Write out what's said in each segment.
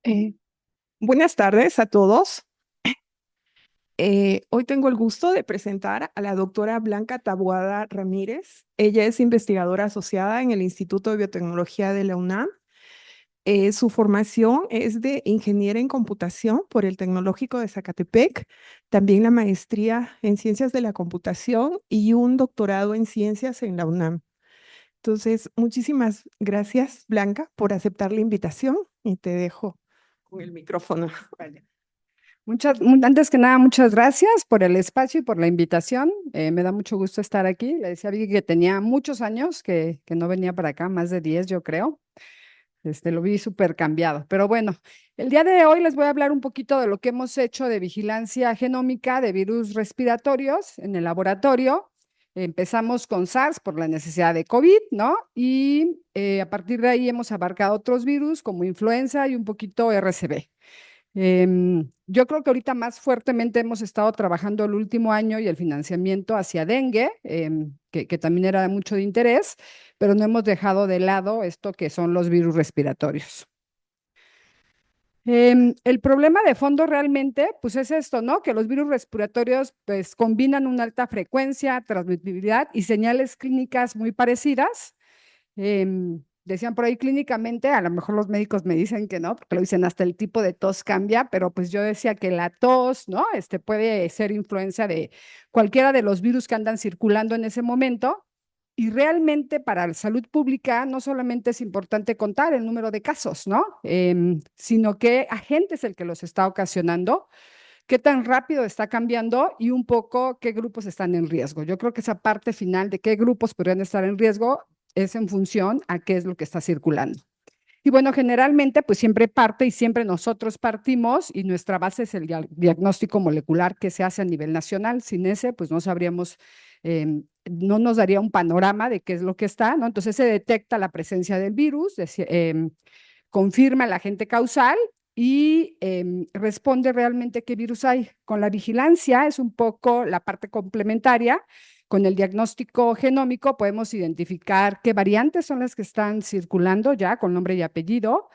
Eh, Buenas tardes a todos. Hoy tengo el gusto de presentar a la doctora Blanca Taboada Ramírez. Ella es investigadora asociada en el Instituto de Biotecnología de la UNAM. Su formación es de ingeniera en computación por el Tecnológico de Zacatepec, también la maestría en ciencias de la computación y un doctorado en ciencias en la UNAM. Entonces, muchísimas gracias, Blanca, por aceptar la invitación y te dejo con el micrófono. Vale. Antes que nada, muchas gracias por el espacio y por la invitación. Me da mucho gusto estar aquí. Le decía a Vicky que tenía muchos años que no venía para acá, más de 10 yo creo. Lo vi súper cambiado. Pero bueno, el día de hoy les voy a hablar un poquito de lo que hemos hecho de vigilancia genómica de virus respiratorios en el laboratorio. Empezamos con SARS por la necesidad de COVID, ¿no? Y a partir de ahí hemos abarcado otros virus como influenza y un poquito RSV. Yo creo que ahorita más fuertemente hemos estado trabajando el último año y el financiamiento hacia dengue, que también era de mucho de interés, pero no hemos dejado de lado esto que son los virus respiratorios. El problema de fondo realmente, pues es esto, ¿no? Que los virus respiratorios, pues combinan una alta frecuencia, transmitibilidad y señales clínicas muy parecidas. Decían por ahí clínicamente, a lo mejor los médicos me dicen que no, porque lo dicen hasta el tipo de tos cambia, pero pues yo decía que la tos, ¿no? Puede ser influencia de cualquiera de los virus que andan circulando en ese momento. Y realmente para la salud pública no solamente es importante contar el número de casos, ¿no? Sino qué agente es el que los está ocasionando, qué tan rápido está cambiando y un poco qué grupos están en riesgo. Yo creo que esa parte final de qué grupos podrían estar en riesgo es en función a qué es lo que está circulando. Y bueno, generalmente pues siempre parte y siempre nosotros partimos y nuestra base es el diagnóstico molecular que se hace a nivel nacional. Sin ese pues no sabríamos, no nos daría un panorama de qué es lo que está, ¿no? Entonces se detecta la presencia del virus, confirma el agente causal y responde realmente qué virus hay. Con la vigilancia es un poco la parte complementaria. Con el diagnóstico genómico podemos identificar qué variantes son las que están circulando ya con nombre y apellido,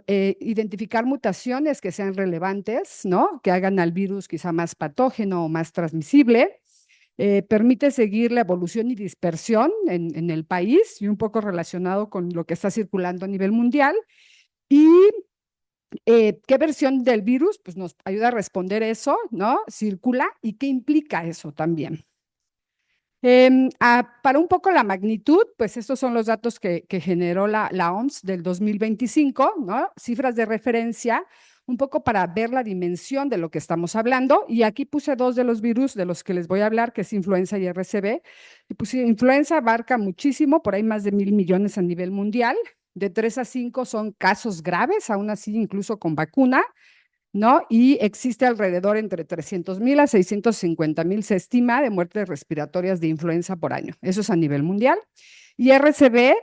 identificar mutaciones que sean relevantes, ¿no? Que hagan al virus quizá más patógeno o más transmisible. Permite seguir la evolución y dispersión en el país y un poco relacionado con lo que está circulando a nivel mundial. Y qué versión del virus pues nos ayuda a responder eso, ¿no? Circula y qué implica eso también. Para un poco la magnitud, pues estos son los datos que generó la OMS del 2025, ¿no? Cifras de referencia, un poco para ver la dimensión de lo que estamos hablando. Y aquí puse dos de los virus de los que les voy a hablar, que es influenza y RSV. Y pues influenza abarca muchísimo, por ahí más de 1.000 millones a nivel mundial. De 3 a 5 son casos graves, aún así incluso con vacuna, ¿no? Y existe alrededor entre 300,000 a 650,000, se estima, de muertes respiratorias de influenza por año. Eso es a nivel mundial. Y RSV,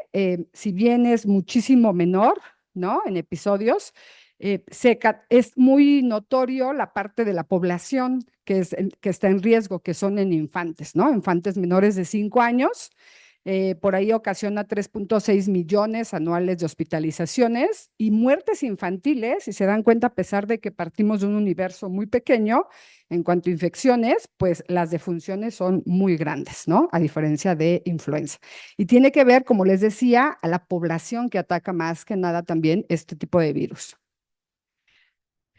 si bien es muchísimo menor, ¿no? En episodios, es muy notorio la parte de la población que está en riesgo, que son en infantes, ¿no? Infantes menores de 5 años. Por ahí ocasiona 3.6 millones anuales de hospitalizaciones y muertes infantiles, si se dan cuenta, a pesar de que partimos de un universo muy pequeño en cuanto a infecciones, pues las defunciones son muy grandes, ¿no? A diferencia de influenza. Y tiene que ver, como les decía, a la población que ataca más que nada también este tipo de virus.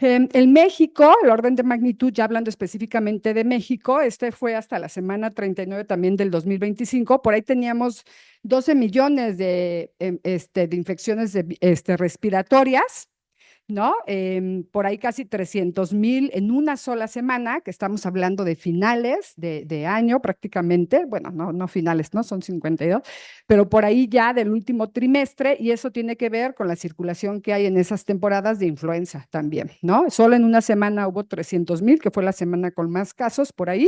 En México, el orden de magnitud, ya hablando específicamente de México, fue hasta la semana 39 también del 2025. Por ahí teníamos 12 millones de infecciones respiratorias, ¿no? Por ahí casi 300,000 en una sola semana, que estamos hablando de finales de año prácticamente, bueno, no finales, ¿no? Son 52, pero por ahí ya del último trimestre, y eso tiene que ver con la circulación que hay en esas temporadas de influenza también, ¿no? Solo en una semana hubo 300,000, que fue la semana con más casos por ahí,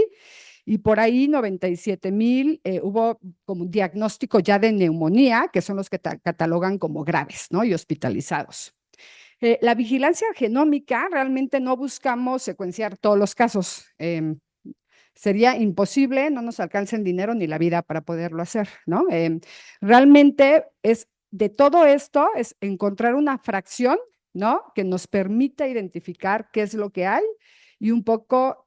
y por ahí 97,000 hubo como un diagnóstico ya de neumonía, que son los que catalogan como graves, ¿no? Y hospitalizados. La vigilancia genómica, realmente no buscamos secuenciar todos los casos. Sería imposible, no nos alcanza el dinero ni la vida para poderlo hacer, ¿no? Realmente es de todo esto, es encontrar una fracción ¿no? Que nos permita identificar qué es lo que hay y un poco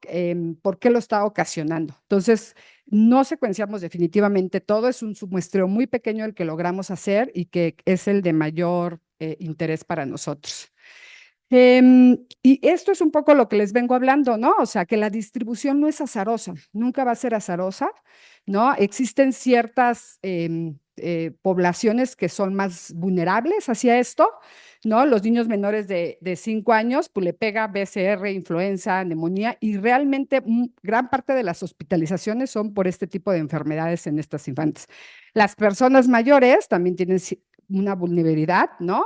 por qué lo está ocasionando. Entonces, no secuenciamos definitivamente todo, es un submuestreo muy pequeño el que logramos hacer y que es el de mayor interés para nosotros. Y esto es un poco lo que les vengo hablando, ¿no? O sea, que la distribución no es azarosa, nunca va a ser azarosa, ¿no? Existen ciertas poblaciones que son más vulnerables hacia esto, ¿no? Los niños menores de 5 años, pues le pega BCR, influenza, neumonía, y realmente gran parte de las hospitalizaciones son por este tipo de enfermedades en estas infantes. Las personas mayores también tienen una vulnerabilidad, ¿no?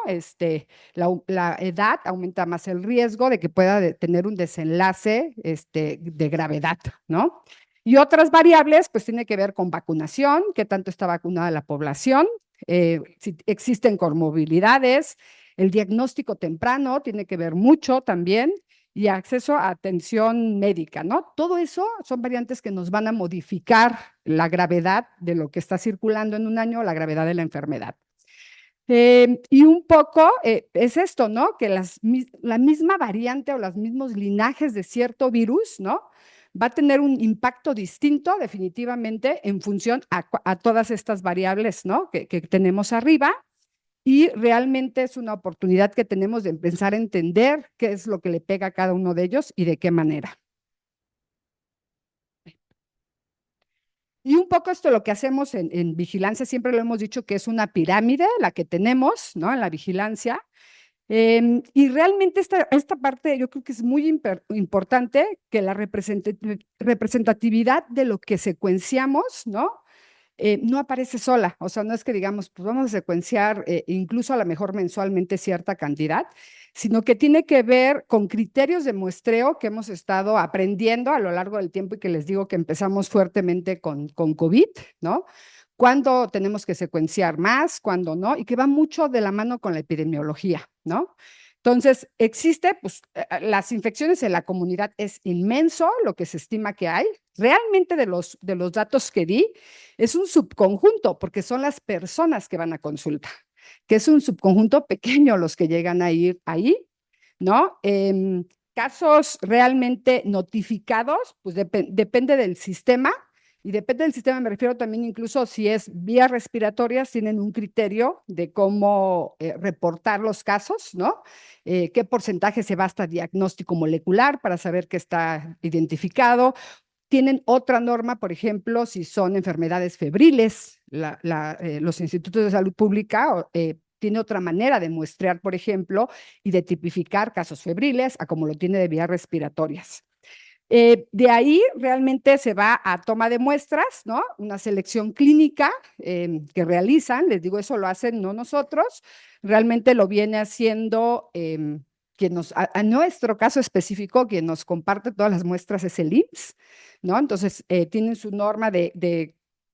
La edad aumenta más el riesgo de que pueda tener un desenlace de gravedad, ¿no? Y otras variables, pues tiene que ver con vacunación, qué tanto está vacunada la población, si existen comorbilidades, el diagnóstico temprano tiene que ver mucho también, y acceso a atención médica, ¿no? Todo eso son variantes que nos van a modificar la gravedad de lo que está circulando en un año, la gravedad de la enfermedad. Y un poco es esto, ¿no? Que la misma variante o los mismos linajes de cierto virus, ¿no? Va a tener un impacto distinto definitivamente en función a todas estas variables, ¿no? Que tenemos arriba. Y realmente es una oportunidad que tenemos de empezar a entender qué es lo que le pega a cada uno de ellos y de qué manera. Y un poco esto lo que hacemos en vigilancia, siempre lo hemos dicho que es una pirámide la que tenemos, ¿no? En la vigilancia. Y realmente esta parte yo creo que es muy importante que la representatividad de lo que secuenciamos, ¿no? No aparece sola, o sea, no es que digamos, pues vamos a secuenciar incluso a lo mejor mensualmente cierta cantidad, sino que tiene que ver con criterios de muestreo que hemos estado aprendiendo a lo largo del tiempo y que les digo que empezamos fuertemente con COVID, ¿no? Cuándo tenemos que secuenciar más, cuándo no, y que va mucho de la mano con la epidemiología, ¿no? Entonces, existe, pues, las infecciones en la comunidad es inmenso lo que se estima que hay. Realmente de los datos que di, es un subconjunto, porque son las personas que van a consulta, que es un subconjunto pequeño los que llegan a ir ahí, ¿no? Casos realmente notificados, pues depende del sistema, y depende del sistema, me refiero también incluso si es vías respiratorias, tienen un criterio de cómo reportar los casos, ¿no? Qué porcentaje se va hasta diagnóstico molecular para saber que está identificado. Tienen otra norma, por ejemplo, si son enfermedades febriles, los institutos de salud pública tiene otra manera de muestrear, por ejemplo, y de tipificar casos febriles a como lo tiene de vías respiratorias. De ahí realmente se va a toma de muestras, ¿no? Una selección clínica que realizan, les digo, eso lo hacen no nosotros, realmente lo viene haciendo quien a nuestro caso específico, quien nos comparte todas las muestras es el IMSS, ¿no? Entonces, tienen su norma de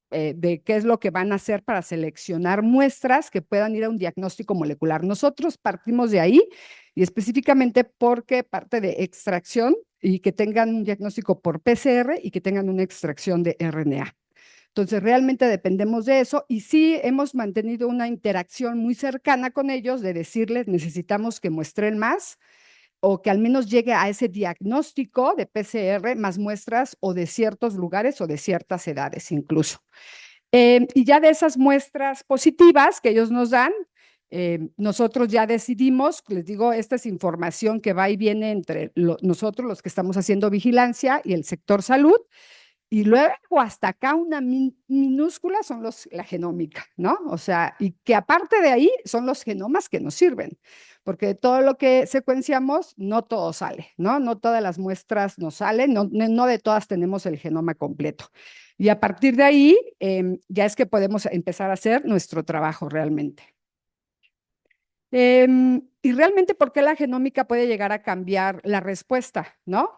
qué es lo que van a hacer para seleccionar muestras que puedan ir a un diagnóstico molecular. Nosotros partimos de ahí y específicamente porque parte de extracción y que tengan un diagnóstico por PCR y que tengan una extracción de RNA. Entonces, realmente dependemos de eso y sí hemos mantenido una interacción muy cercana con ellos de decirles, necesitamos que muestren más o que al menos llegue a ese diagnóstico de PCR más muestras o de ciertos lugares o de ciertas edades incluso. Y ya de esas muestras positivas que ellos nos dan, nosotros ya decidimos, les digo, esta es información que va y viene entre nosotros, los que estamos haciendo vigilancia y el sector salud, y luego hasta acá una minúscula son la genómica, ¿no? O sea, y que aparte de ahí son los genomas que nos sirven, porque todo lo que secuenciamos no todo sale, ¿no? No todas las muestras nos salen, no de todas tenemos el genoma completo. Y a partir de ahí ya es que podemos empezar a hacer nuestro trabajo realmente. Y realmente, ¿por qué la genómica puede llegar a cambiar la respuesta, no?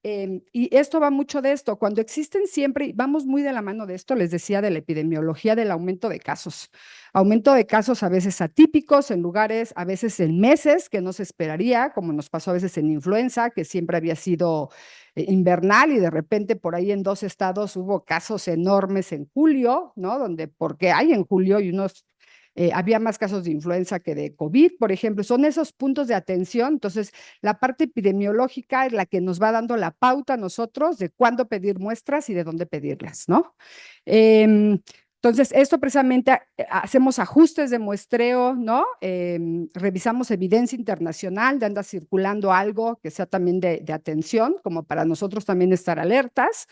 Y esto va mucho de esto, cuando existen siempre, y vamos muy de la mano de esto, les decía de la epidemiología del aumento de casos a veces atípicos en lugares, a veces en meses que no se esperaría, como nos pasó a veces en influenza, que siempre había sido invernal y de repente por ahí en 2 estados hubo casos enormes en julio, ¿no? Donde, porque hay en julio y unos había más casos de influenza que de COVID, por ejemplo. Son esos puntos de atención. Entonces, la parte epidemiológica es la que nos va dando la pauta a nosotros de cuándo pedir muestras y de dónde pedirlas, ¿no? Entonces, esto precisamente hacemos ajustes de muestreo, ¿no? Revisamos evidencia internacional de anda circulando algo que sea también de atención, como para nosotros también estar alertas.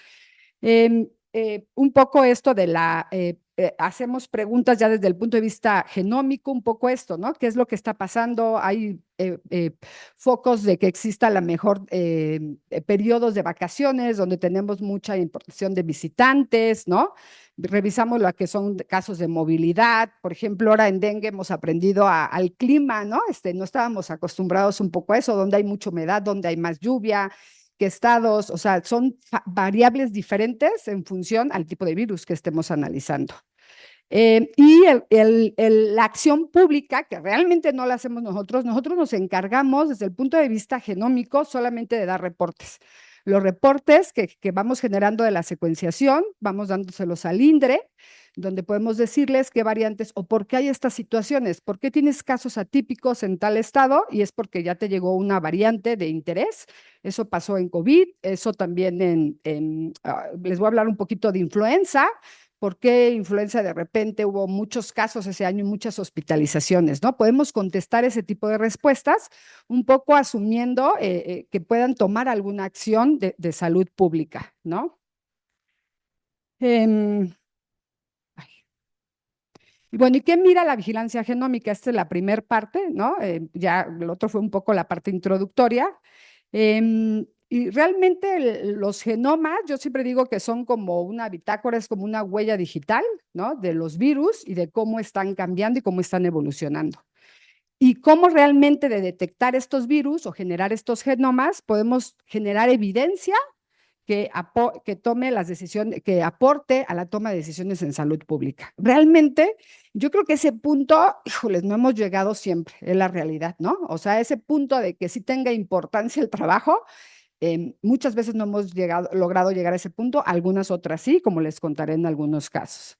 Un poco esto de hacemos preguntas ya desde el punto de vista genómico, un poco esto, ¿no? ¿Qué es lo que está pasando? Hay focos de que exista a lo mejor periodos de vacaciones donde tenemos mucha importación de visitantes, ¿no? Revisamos lo que son casos de movilidad. Por ejemplo, ahora en dengue hemos aprendido al clima, ¿no? No estábamos acostumbrados un poco a eso, donde hay mucha humedad, donde hay más lluvia, qué estados, o sea, son variables diferentes en función al tipo de virus que estemos analizando. Y la acción pública, que realmente no la hacemos nosotros nos encargamos desde el punto de vista genómico solamente de dar reportes. Los reportes que vamos generando de la secuenciación, vamos dándoselos al INDRE, donde podemos decirles qué variantes o por qué hay estas situaciones, por qué tienes casos atípicos en tal estado y es porque ya te llegó una variante de interés. Eso pasó en COVID, eso también les voy a hablar un poquito de influenza. ¿Por qué influenza de repente hubo muchos casos ese año y muchas hospitalizaciones? ¿No? Podemos contestar ese tipo de respuestas un poco asumiendo que puedan tomar alguna acción de salud pública, ¿no? Y bueno, ¿y qué mira la vigilancia genómica? Esta es la primera parte, ¿no? Ya el otro fue un poco la parte introductoria. Y realmente los genomas, yo siempre digo que son como una bitácora, es como una huella digital, ¿no? De los virus y de cómo están cambiando y cómo están evolucionando. Y cómo realmente de detectar estos virus o generar estos genomas podemos generar evidencia que tome las decisiones, que aporte a la toma de decisiones en salud pública. Realmente, yo creo que ese punto, híjoles, no hemos llegado siempre, es la realidad, ¿no? O sea, ese punto de que sí tenga importancia el trabajo, muchas veces no hemos logrado llegar a ese punto, algunas otras sí, como les contaré en algunos casos.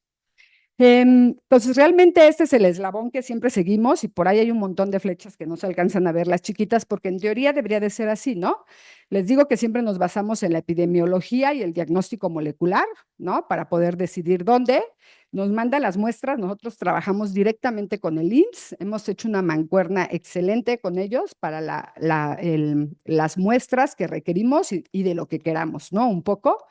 Entonces, realmente este es el eslabón que siempre seguimos y por ahí hay un montón de flechas que no se alcanzan a ver las chiquitas porque en teoría debería de ser así, ¿no? Les digo que siempre nos basamos en la epidemiología y el diagnóstico molecular, ¿no? Para poder decidir dónde. Nos mandan las muestras, nosotros trabajamos directamente con el IMSS, hemos hecho una mancuerna excelente con ellos para las muestras que requerimos y de lo que queramos, ¿no? Un poco.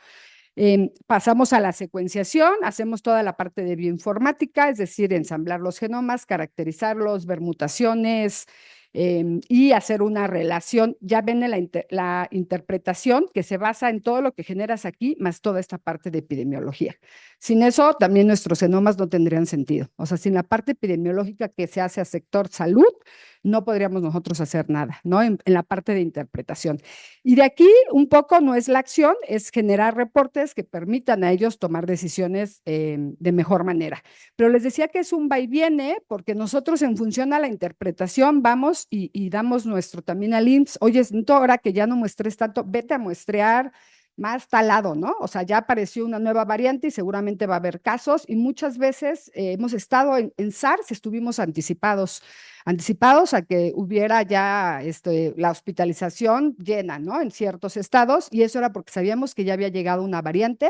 Pasamos a la secuenciación, hacemos toda la parte de bioinformática, es decir, ensamblar los genomas, caracterizarlos, ver mutaciones y hacer una relación. Ya ven la interpretación que se basa en todo lo que generas aquí, más toda esta parte de epidemiología. Sin eso, también nuestros genomas no tendrían sentido. O sea, sin la parte epidemiológica que se hace a sector salud, no podríamos nosotros hacer nada, ¿no? En la parte de interpretación. Y de aquí un poco no es la acción, es generar reportes que permitan a ellos tomar decisiones de mejor manera. Pero les decía que es un va y viene, porque nosotros en función a la interpretación vamos y damos nuestro también al IMSS, oye, ahora que ya no muestres tanto, vete a muestrear más talado, ¿no? O sea, ya apareció una nueva variante y seguramente va a haber casos y muchas veces hemos estado en SARS, estuvimos anticipados a que hubiera ya la hospitalización llena, ¿no? En ciertos estados y eso era porque sabíamos que ya había llegado una variante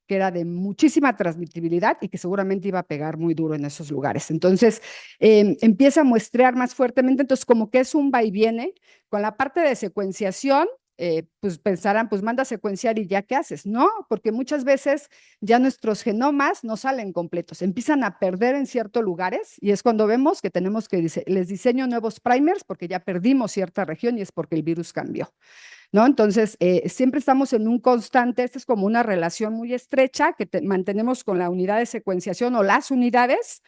que era de muchísima transmitibilidad y que seguramente iba a pegar muy duro en esos lugares. Entonces, empieza a muestrear más fuertemente, entonces como que es un va y viene. Con la parte de secuenciación, pues pensarán, pues manda a secuenciar y ya qué haces. No, porque muchas veces ya nuestros genomas no salen completos, empiezan a perder en ciertos lugares y es cuando vemos que tenemos que, les diseño nuevos primers porque ya perdimos cierta región y es porque el virus cambió. ¿No? Entonces, siempre estamos en un constante, esta es como una relación muy estrecha que mantenemos con la unidad de secuenciación o las unidades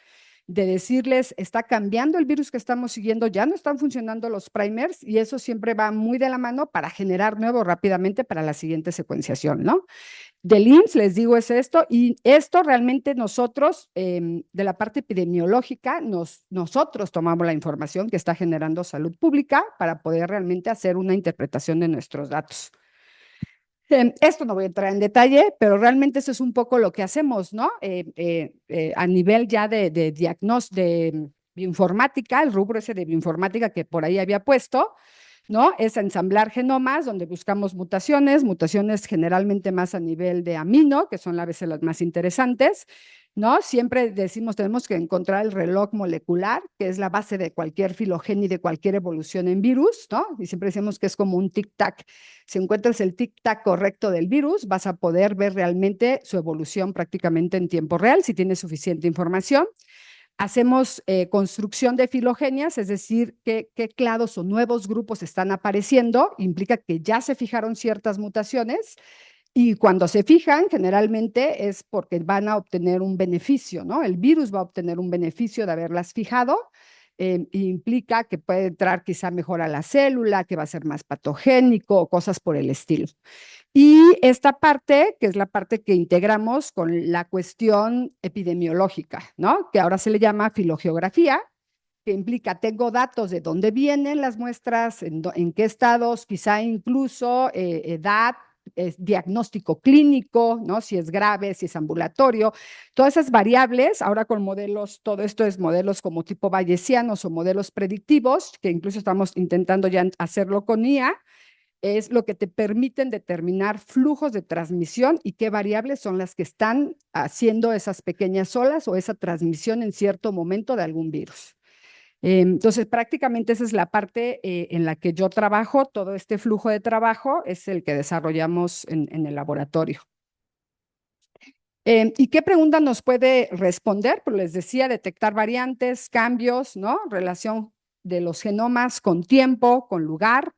de decirles, está cambiando el virus que estamos siguiendo, ya no están funcionando los primers y eso siempre va muy de la mano para generar nuevo rápidamente para la siguiente secuenciación, ¿no? Del IMSS, les digo, es esto, y esto realmente nosotros, de la parte epidemiológica, nosotros tomamos la información que está generando salud pública para poder realmente hacer una interpretación de nuestros datos. Esto no voy a entrar en detalle, pero realmente eso es un poco lo que hacemos, ¿no? A nivel ya de diagnóstico, de bioinformática, el rubro ese de bioinformática que por ahí había puesto, ¿no? Es ensamblar genomas donde buscamos mutaciones generalmente más a nivel de amino, que son a veces las más interesantes, ¿no? Siempre decimos tenemos que encontrar el reloj molecular, que es la base de cualquier filogenia y de cualquier evolución en virus, ¿no? Y siempre decimos que es como un tic-tac. Si encuentras el tic-tac correcto del virus, vas a poder ver realmente su evolución prácticamente en tiempo real, si tienes suficiente información. Hacemos construcción de filogenias, es decir, qué clados o nuevos grupos están apareciendo, implica que ya se fijaron ciertas mutaciones y cuando se fijan, generalmente es porque van a obtener un beneficio, ¿no? El virus va a obtener un beneficio de haberlas fijado, implica que puede entrar quizá mejor a la célula, que va a ser más patogénico o cosas por el estilo. Y esta parte, que es la parte que integramos con la cuestión epidemiológica, ¿no? Que ahora se le llama filogeografía, que implica, tengo datos de dónde vienen las muestras, en qué estados, quizá incluso edad, diagnóstico clínico, ¿no? Si es grave, si es ambulatorio, todas esas variables, ahora con modelos, todo esto es modelos como tipo bayesianos o modelos predictivos, que incluso estamos intentando ya hacerlo con IA, es lo que te permiten determinar flujos de transmisión y qué variables son las que están haciendo esas pequeñas olas o esa transmisión en cierto momento de algún virus. Entonces, prácticamente esa es la parte en la que yo trabajo, todo este flujo de trabajo es el que desarrollamos en el laboratorio. ¿Y qué pregunta nos puede responder? Pues les decía, detectar variantes, cambios, ¿no? Relación de los genomas con tiempo, con lugar,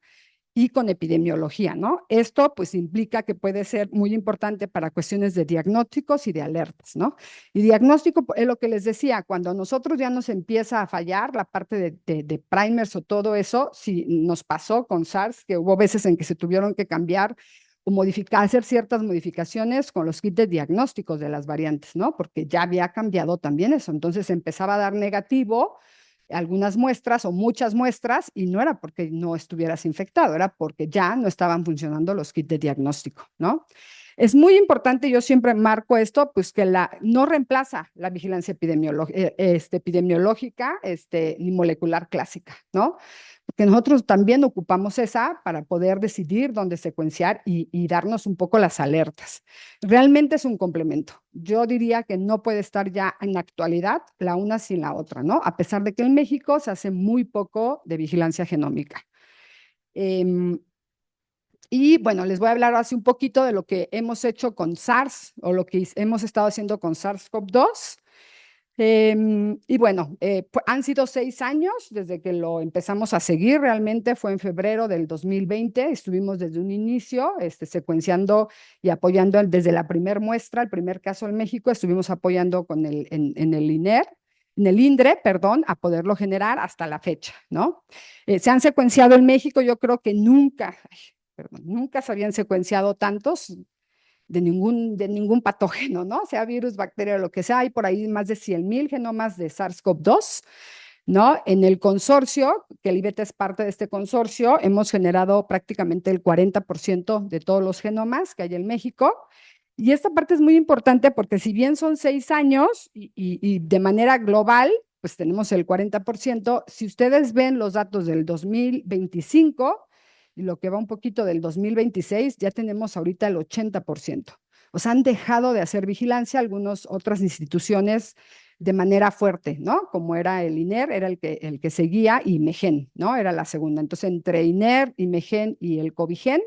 y con epidemiología, ¿no? Esto pues implica que puede ser muy importante para cuestiones de diagnósticos y de alertas, ¿no? Y diagnóstico es lo que les decía, cuando a nosotros ya nos empieza a fallar la parte de primers o todo eso, si nos pasó con SARS, que hubo veces en que se tuvieron que cambiar o modificar, hacer ciertas modificaciones con los kits de diagnósticos de las variantes, ¿no? Porque ya había cambiado también eso, entonces empezaba a dar negativo algunas muestras o muchas muestras y no era porque no estuvieras infectado, era porque ya no estaban funcionando los kits de diagnóstico, ¿no? Es muy importante, yo siempre marco esto, pues que no reemplaza la vigilancia epidemiológica ni molecular clásica, ¿no? Porque nosotros también ocupamos esa para poder decidir dónde secuenciar y darnos un poco las alertas. Realmente es un complemento. Yo diría que no puede estar ya en la actualidad la una sin la otra, ¿no? A pesar de que en México se hace muy poco de vigilancia genómica. Y bueno, les voy a hablar así un poquito de lo que hemos hecho con SARS o lo que hemos estado haciendo con SARS-CoV-2. Y bueno, han sido 6 años desde que lo empezamos a seguir, realmente fue en febrero del 2020, estuvimos desde un inicio secuenciando y apoyando desde la primera muestra, el primer caso en México, estuvimos apoyando con en el INER, en el INDRE, perdón, a poderlo generar hasta la fecha, ¿no? Se han secuenciado en México, yo creo que nunca, perdón, nunca se habían secuenciado tantos de ningún patógeno, ¿no? Sea virus, bacteria, lo que sea, hay por ahí más de 100,000 genomas de SARS-CoV-2, ¿no? En el consorcio, que el IBT es parte de este consorcio, hemos generado prácticamente el 40% de todos los genomas que hay en México. Y esta parte es muy importante porque si bien son 6 años y de manera global, pues tenemos el 40%, si ustedes ven los datos del 2025, y lo que va un poquito del 2026, ya tenemos ahorita el 80%. O sea, han dejado de hacer vigilancia algunas otras instituciones de manera fuerte, ¿no? Como era el INER, era el que seguía, y MEGEN, ¿no? Era la segunda. Entonces, entre INER, y MEGEN y el COVIGEN,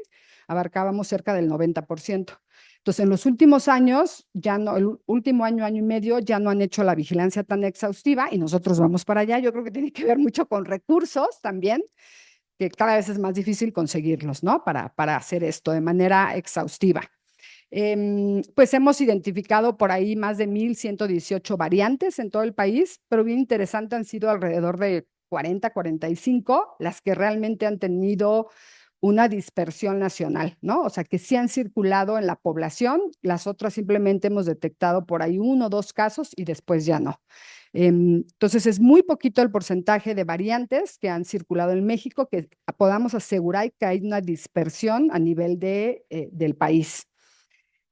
abarcábamos cerca del 90%. Entonces, en los últimos años, ya no, el último año, año y medio, ya no han hecho la vigilancia tan exhaustiva y nosotros vamos para allá. Yo creo que tiene que ver mucho con recursos también, que cada vez es más difícil conseguirlos, ¿no? Para hacer esto de manera exhaustiva. Pues hemos identificado por ahí más de 1,118 variantes en todo el país, pero bien interesante, han sido alrededor de 40, 45 las que realmente han tenido una dispersión nacional, ¿no? O sea, que sí han circulado en la población, las otras simplemente hemos detectado por ahí 1 o 2 casos y después ya no. Entonces, es muy poquito el porcentaje de variantes que han circulado en México que podamos asegurar que hay una dispersión a nivel del país.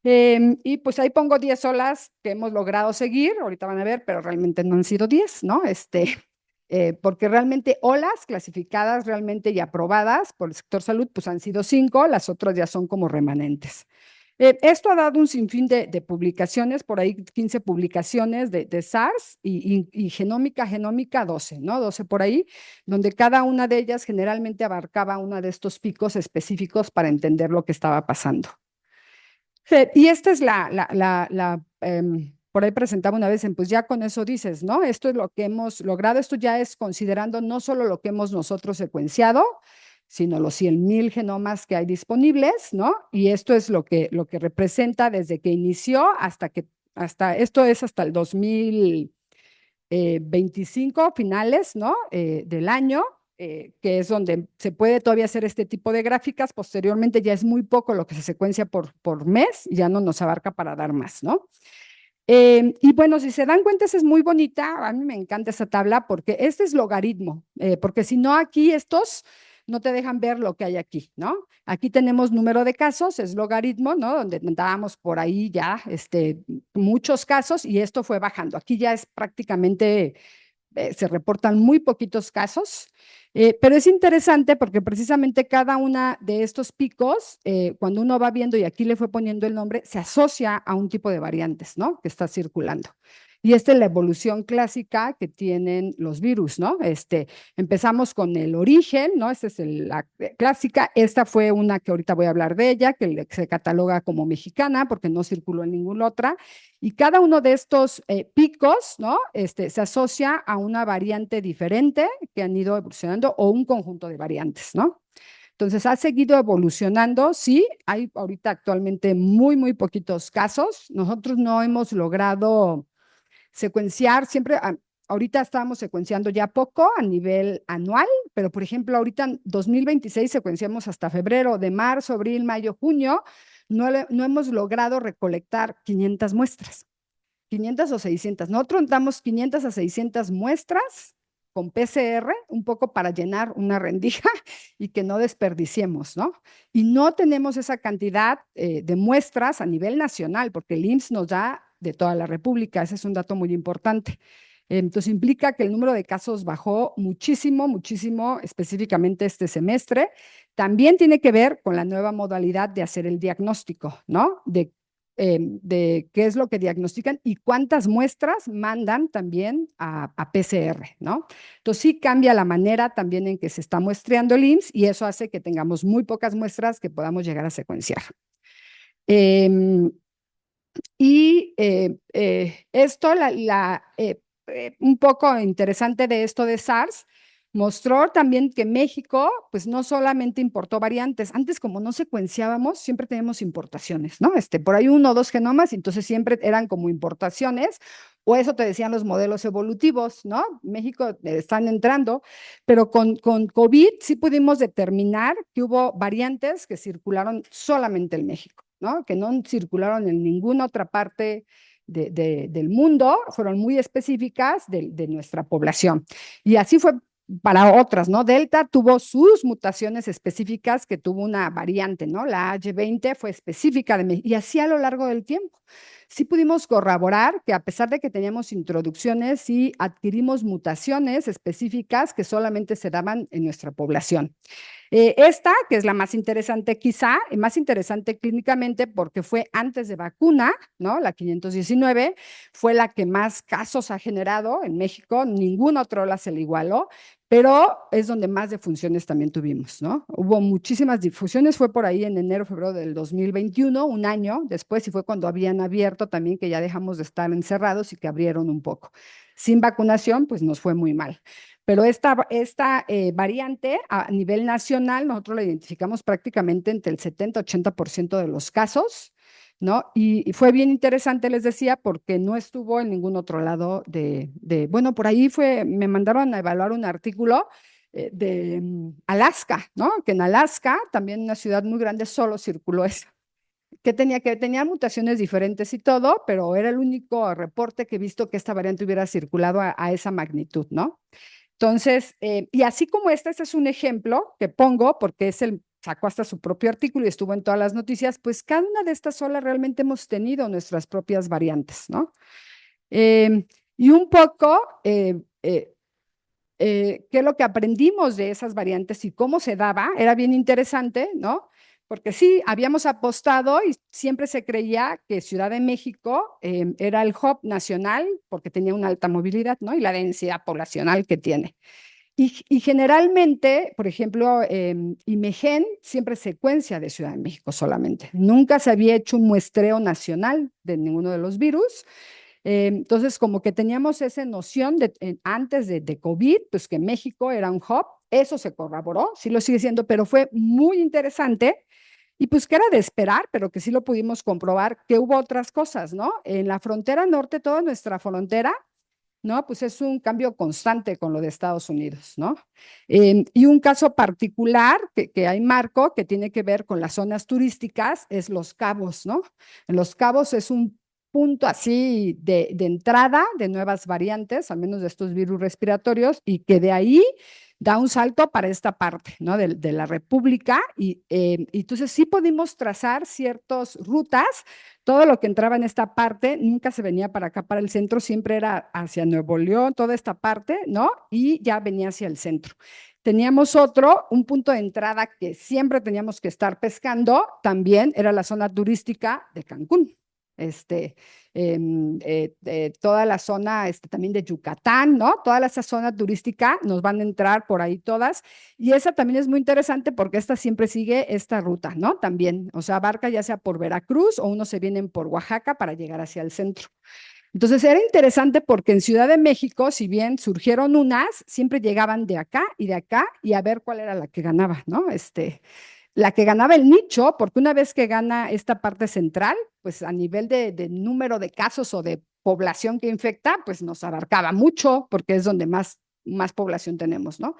Y pues ahí pongo 10 olas que hemos logrado seguir, ahorita van a ver, pero realmente no han sido 10, ¿no? Porque realmente olas clasificadas realmente y aprobadas por el sector salud, pues han sido 5, las otras ya son como remanentes. Esto ha dado un sinfín de publicaciones, por ahí 15 publicaciones de SARS y genómica 12, ¿no? 12 por ahí, donde cada una de ellas generalmente abarcaba uno de estos picos específicos para entender lo que estaba pasando. Y esta es por ahí presentaba una vez, pues ya con eso dices, ¿no? Esto es lo que hemos logrado, esto ya es considerando no solo lo que hemos nosotros secuenciado, sino los 100,000 genomas que hay disponibles, ¿no? Y esto es lo que representa desde que inició esto es hasta el 2025 finales, ¿no? Del año, que es donde se puede todavía hacer este tipo de gráficas. Posteriormente ya es muy poco lo que se secuencia por mes y ya no nos abarca para dar más, ¿no? Y bueno, si se dan cuenta, esa es muy bonita. A mí me encanta esa tabla porque este es logaritmo, porque si no aquí estos no te dejan ver lo que hay aquí, ¿no? Aquí tenemos número de casos, es logaritmo, ¿no? Donde andábamos por ahí ya, muchos casos y esto fue bajando. Aquí ya es prácticamente se reportan muy poquitos casos, pero es interesante porque precisamente cada una de estos picos, cuando uno va viendo, y aquí le fue poniendo el nombre, se asocia a un tipo de variantes, ¿no? Que está circulando. Y esta es la evolución clásica que tienen los virus, ¿no? Empezamos con el origen, ¿no? Esta es la clásica. Esta fue una que ahorita voy a hablar de ella, que se cataloga como mexicana porque no circuló en ninguna otra. Y cada uno de estos picos, ¿no? Se asocia a una variante diferente que han ido evolucionando o un conjunto de variantes, ¿no? Entonces, ha seguido evolucionando, sí, hay ahorita actualmente muy poquitos casos. Nosotros no hemos logrado secuenciar, siempre, ahorita estábamos secuenciando ya poco a nivel anual, pero por ejemplo, ahorita en 2026 secuenciamos hasta febrero, de marzo, abril, mayo, junio, no hemos logrado recolectar 500 muestras, 500 o 600. Nosotros damos 500 a 600 muestras con PCR, un poco para llenar una rendija y que no desperdiciemos, ¿no? Y no tenemos esa cantidad de muestras a nivel nacional, porque el IMSS nos da de toda la República, ese es un dato muy importante. Entonces implica que el número de casos bajó muchísimo, específicamente este semestre. También tiene que ver con la nueva modalidad de hacer el diagnóstico, ¿no? De qué es lo que diagnostican y cuántas muestras mandan también a PCR, ¿no? Entonces sí cambia la manera también en que se está muestreando el IMSS y eso hace que tengamos muy pocas muestras que podamos llegar a secuenciar. Esto, un poco interesante de esto de SARS, mostró también que México, pues no solamente importó variantes, antes como no secuenciábamos, siempre teníamos importaciones, ¿no? Por ahí 1 o 2 genomas, entonces siempre eran como importaciones, o eso te decían los modelos evolutivos, ¿no? México están entrando, pero con COVID sí pudimos determinar que hubo variantes que circularon solamente en México, ¿no? Que no circularon en ninguna otra parte del mundo, fueron muy específicas de nuestra población. Y así fue para otras, ¿no? Delta tuvo sus mutaciones específicas que tuvo una variante, ¿no? La H20 fue específica de México y así a lo largo del tiempo. Sí pudimos corroborar que a pesar de que teníamos introducciones, sí adquirimos mutaciones específicas que solamente se daban en nuestra población. Esta, que es la más interesante quizá, más interesante clínicamente porque fue antes de vacuna, ¿no? La 519 fue la que más casos ha generado en México, ningún otro la se le igualó, pero es donde más defunciones también tuvimos, ¿no? Hubo muchísimas difusiones, fue por ahí en enero, febrero del 2021, un año después, y fue cuando habían abierto también, que ya dejamos de estar encerrados y que abrieron un poco. Sin vacunación, pues nos fue muy mal. Pero esta variante a nivel nacional, nosotros la identificamos prácticamente entre el 70-80% de los casos, ¿no? Y fue bien interesante, les decía, porque no estuvo en ningún otro lado bueno, por ahí me mandaron a evaluar un artículo de Alaska, ¿no? Que en Alaska, también una ciudad muy grande, solo circuló eso. que tenía mutaciones diferentes y todo, pero era el único reporte que he visto que esta variante hubiera circulado a esa magnitud, ¿no? Entonces, y así como este es un ejemplo que pongo porque sacó hasta su propio artículo y estuvo en todas las noticias, pues cada una de estas olas realmente hemos tenido nuestras propias variantes, ¿no? Y un poco, qué es lo que aprendimos de esas variantes y cómo se daba, era bien interesante, ¿no? Porque sí, habíamos apostado y siempre se creía que Ciudad de México era el hub nacional porque tenía una alta movilidad, ¿no? Y la densidad poblacional que tiene. Y generalmente, por ejemplo, IMEGEN siempre secuencia de Ciudad de México solamente. Nunca se había hecho un muestreo nacional de ninguno de los virus. Entonces, como que teníamos esa noción antes de COVID, pues que México era un hub, eso se corroboró, sí lo sigue siendo, pero fue muy interesante y pues que era de esperar, pero que sí lo pudimos comprobar, que hubo otras cosas, ¿no? En la frontera norte, toda nuestra frontera, ¿no? Pues es un cambio constante con lo de Estados Unidos, ¿no? Y un caso particular que hay marco que tiene que ver con las zonas turísticas es Los Cabos, ¿no? En Los Cabos es un punto así de entrada de nuevas variantes, al menos de estos virus respiratorios, y que de ahí da un salto para esta parte, ¿no? De la República, y entonces sí pudimos trazar ciertas rutas, todo lo que entraba en esta parte nunca se venía para acá, para el centro, siempre era hacia Nuevo León, toda esta parte, ¿no? Y ya venía hacia el centro. Teníamos un punto de entrada que siempre teníamos que estar pescando, también era la zona turística de Cancún. Toda la zona también de Yucatán, ¿no? Toda esa zona turística nos van a entrar por ahí todas. Y esa también es muy interesante porque esta siempre sigue esta ruta, ¿no? También, o sea, abarca ya sea por Veracruz o unos se vienen por Oaxaca para llegar hacia el centro. Entonces era interesante porque en Ciudad de México, si bien surgieron unas, siempre llegaban de acá y a ver cuál era la que ganaba, ¿no? La que ganaba el nicho, porque una vez que gana esta parte central, pues a nivel de número de casos o de población que infecta, pues nos abarcaba mucho, porque es donde más población tenemos, ¿no?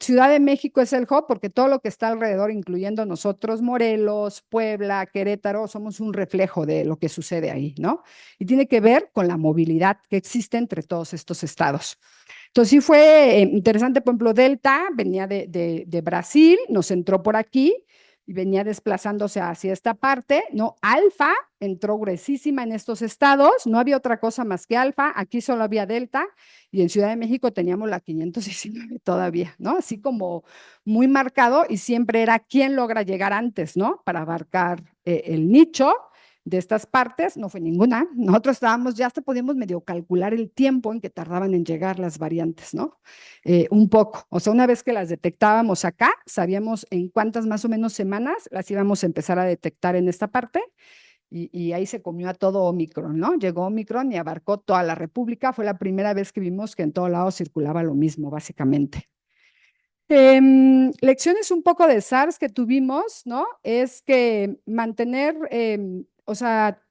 Ciudad de México es el hub porque todo lo que está alrededor, incluyendo nosotros, Morelos, Puebla, Querétaro, somos un reflejo de lo que sucede ahí, ¿no? Y tiene que ver con la movilidad que existe entre todos estos estados. Entonces sí fue interesante, por ejemplo, Delta venía de Brasil, nos entró por aquí y venía desplazándose hacia esta parte, ¿no? Alfa entró gruesísima en estos estados, no había otra cosa más que alfa, aquí solo había delta y en Ciudad de México teníamos la 519 todavía, ¿no? Así como muy marcado y siempre era quién logra llegar antes, ¿no? Para abarcar el nicho de estas partes, no fue ninguna. Nosotros estábamos, ya hasta podíamos medio calcular el tiempo en que tardaban en llegar las variantes, ¿no? Un poco. O sea, una vez que las detectábamos acá, sabíamos en cuántas más o menos semanas las íbamos a empezar a detectar en esta parte. Y ahí se comió a todo Omicron, ¿no? Llegó Omicron y abarcó toda la República. Fue la primera vez que vimos que en todo lado circulaba lo mismo, básicamente. Lecciones un poco de SARS que tuvimos, ¿no? Es que mantener, o sea,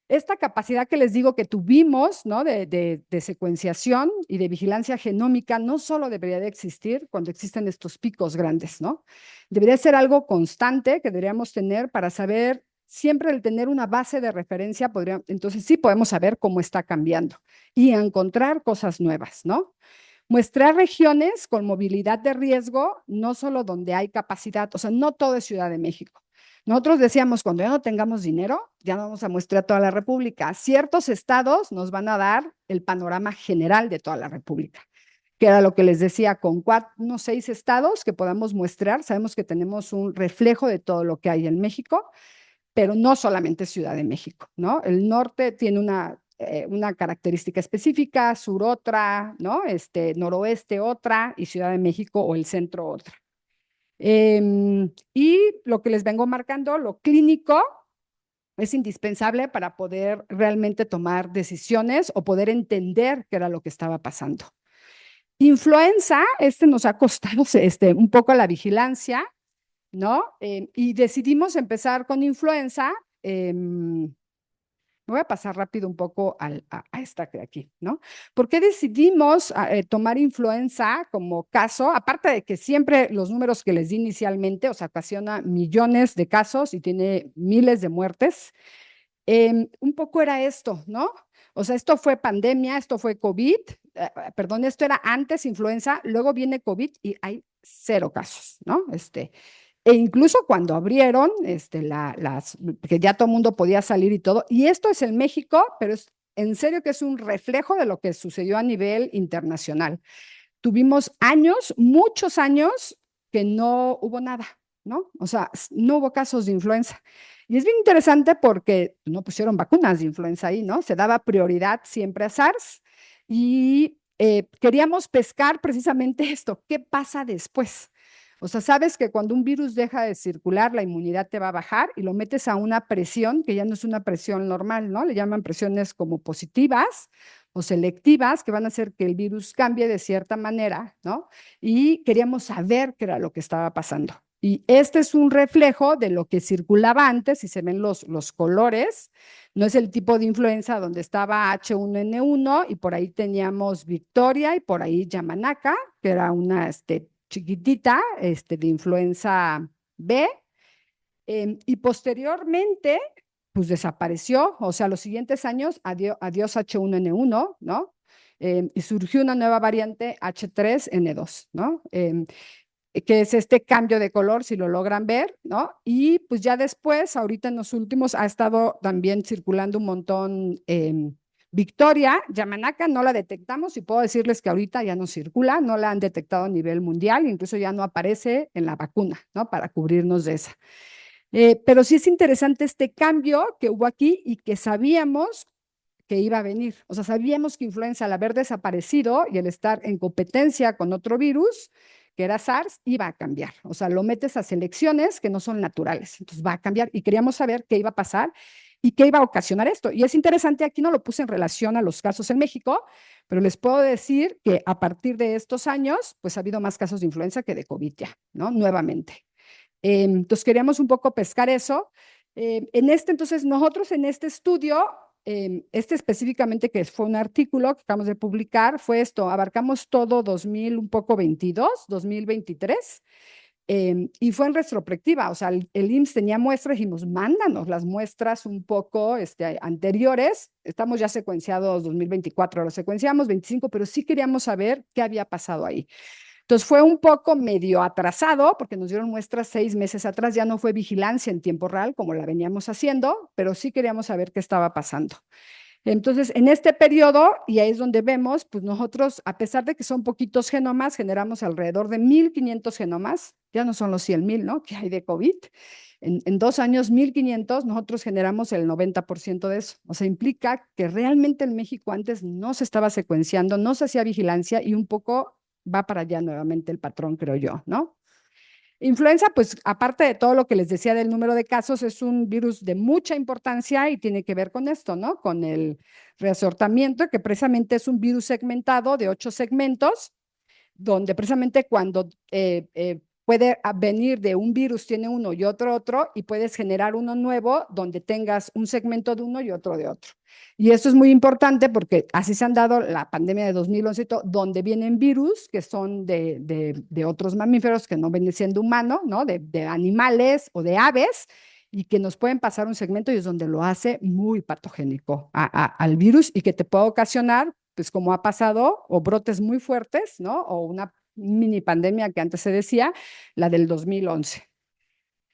esta capacidad que les digo que tuvimos, ¿no? De secuenciación y de vigilancia genómica, no solo debería de existir cuando existen estos picos grandes, ¿no? Debería ser algo constante que deberíamos tener para saber, siempre el tener una base de referencia, entonces sí podemos saber cómo está cambiando y encontrar cosas nuevas, ¿no? Muestrar regiones con movilidad de riesgo, no solo donde hay capacidad, o sea, no todo es Ciudad de México. Nosotros decíamos, cuando ya no tengamos dinero, ya no vamos a mostrar toda la República. Ciertos estados nos van a dar el panorama general de toda la República, que era lo que les decía, con unos 6 estados que podamos mostrar, sabemos que tenemos un reflejo de todo lo que hay en México, pero no solamente Ciudad de México, ¿no? El norte tiene una característica específica, sur otra, ¿no? Noroeste otra y Ciudad de México o el centro otra. Y lo que les vengo marcando, lo clínico, es indispensable para poder realmente tomar decisiones o poder entender qué era lo que estaba pasando. Influenza, nos ha costado un poco la vigilancia, ¿no? Y decidimos empezar con influenza. Me voy a pasar rápido un poco a esta de aquí, ¿no? ¿Por qué decidimos tomar influenza como caso? Aparte de que siempre los números que les di inicialmente, o sea, ocasiona millones de casos y tiene miles de muertes. Un poco era esto, ¿no? O sea, esto fue pandemia, esto fue COVID, perdón, esto era antes influenza, luego viene COVID y hay 0 casos, ¿no? E incluso cuando abrieron, que ya todo el mundo podía salir y todo, y esto es en México, pero es en serio que es un reflejo de lo que sucedió a nivel internacional. Tuvimos años, muchos años, que no hubo nada, ¿no? O sea, no hubo casos de influenza. Y es bien interesante porque no pusieron vacunas de influenza ahí, ¿no? Se daba prioridad siempre a SARS y queríamos pescar precisamente esto, ¿qué pasa después? O sea, sabes que cuando un virus deja de circular, la inmunidad te va a bajar y lo metes a una presión que ya no es una presión normal, ¿no? Le llaman presiones como positivas o selectivas que van a hacer que el virus cambie de cierta manera, ¿no? Y queríamos saber qué era lo que estaba pasando. Y este es un reflejo de lo que circulaba antes, si se ven los colores, no es el tipo de influenza donde estaba H1N1 y por ahí teníamos Victoria y por ahí Yamanaka, que era una chiquitita de influenza B, y posteriormente pues desapareció, o sea, los siguientes años, adiós H1N1, ¿no? Y surgió una nueva variante H3N2, ¿no? Que es este cambio de color, si lo logran ver, ¿no? Y pues ya después, ahorita en los últimos, ha estado también circulando un montón Victoria, Yamanaka no la detectamos y puedo decirles que ahorita ya no circula, no la han detectado a nivel mundial, incluso ya no aparece en la vacuna, ¿no? Para cubrirnos de esa. Pero sí es interesante este cambio que hubo aquí y que sabíamos que iba a venir. O sea, sabíamos que influenza al haber desaparecido y el estar en competencia con otro virus, que era SARS, iba a cambiar. O sea, lo metes a selecciones que no son naturales. Entonces va a cambiar y queríamos saber qué iba a pasar y qué iba a ocasionar esto. Y es interesante, aquí no lo puse en relación a los casos en México, pero les puedo decir que a partir de estos años, pues ha habido más casos de influenza que de COVID ya, ¿no? Nuevamente. Entonces queríamos un poco pescar eso. Entonces nosotros en este estudio, específicamente que fue un artículo que acabamos de publicar, fue esto, abarcamos todo 2000, un poco 22, 2023, y fue en retrospectiva, o sea, el IMSS tenía muestras, dijimos, mándanos las muestras un poco anteriores, estamos ya secuenciados 2024, lo secuenciamos 25, pero sí queríamos saber qué había pasado ahí. Entonces fue un poco medio atrasado porque nos dieron muestras 6 meses atrás, ya no fue vigilancia en tiempo real como la veníamos haciendo, pero sí queríamos saber qué estaba pasando. Entonces, en este periodo, y ahí es donde vemos, pues nosotros, a pesar de que son poquitos genomas, generamos alrededor de 1,500 genomas, ya no son los 100,000, ¿no? Que hay de COVID. En 2 años, 1,500, nosotros generamos el 90% de eso. O sea, implica que realmente en México antes no se estaba secuenciando, no se hacía vigilancia y un poco va para allá nuevamente el patrón, creo yo, ¿no? Influenza, pues aparte de todo lo que les decía del número de casos, es un virus de mucha importancia y tiene que ver con esto, ¿no? Con el reasortamiento, que precisamente es un virus segmentado de 8 segmentos, donde precisamente cuando puede venir de un virus, tiene uno y otro, y puedes generar uno nuevo donde tengas un segmento de uno y otro de otro. Y esto es muy importante porque así se han dado la pandemia de 2011, donde vienen virus que son de otros mamíferos que no vienen siendo humanos, ¿no? De animales o de aves, y que nos pueden pasar un segmento y es donde lo hace muy patogénico al virus y que te puede ocasionar, pues como ha pasado, o brotes muy fuertes, ¿no? O una mini pandemia que antes se decía, la del 2011.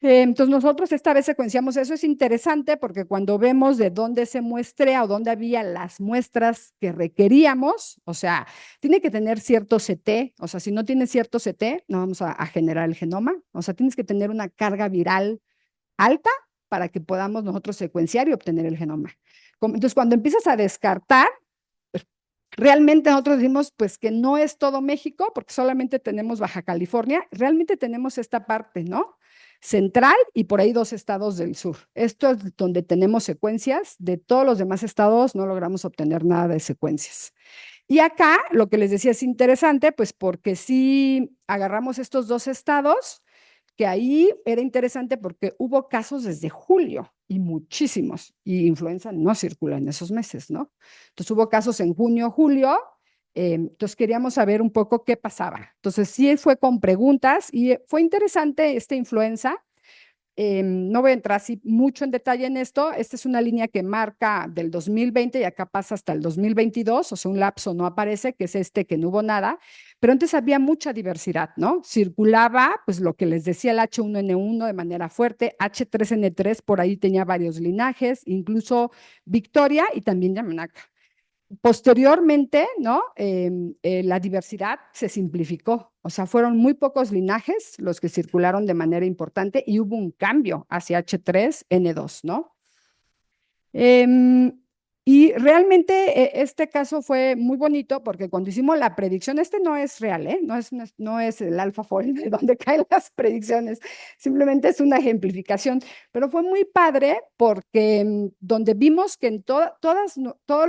Entonces nosotros esta vez secuenciamos eso, es interesante porque cuando vemos de dónde se muestrea o dónde había las muestras que requeríamos, o sea, tiene que tener cierto CT, o sea, si no tiene cierto CT, no vamos a generar el genoma, o sea, tienes que tener una carga viral alta para que podamos nosotros secuenciar y obtener el genoma. Entonces, cuando empiezas a descartar, realmente nosotros decimos pues que no es todo México porque solamente tenemos Baja California, realmente tenemos esta parte, ¿no? Central y por ahí 2 estados del sur. Esto es donde tenemos secuencias, de todos los demás estados no logramos obtener nada de secuencias. Y acá lo que les decía es interesante, pues porque si agarramos estos 2 estados, que ahí era interesante porque hubo casos desde julio. y muchísimos, y influenza no circula en esos meses, ¿no? Entonces hubo casos en junio, julio, entonces queríamos saber un poco qué pasaba. Entonces sí fue con preguntas y fue interesante esta influenza. No voy a entrar así mucho en detalle en esto. Esta es una línea que marca del 2020 y acá pasa hasta el 2022, o sea, un lapso no aparece, que es este que no hubo nada, pero antes había mucha diversidad, ¿no? Circulaba, pues lo que les decía, el H1N1 de manera fuerte, H3N3 por ahí tenía varios linajes, incluso Victoria y también Yamanaka. Posteriormente, ¿no? La diversidad se simplificó, o sea, fueron muy pocos linajes los que circularon de manera importante y hubo un cambio hacia H3N2, ¿no? Em, y realmente este caso fue muy bonito porque cuando hicimos la predicción, este no es real, ¿eh? No es el AlphaFold de donde caen las predicciones, simplemente es una ejemplificación, pero fue muy padre porque donde vimos que en todos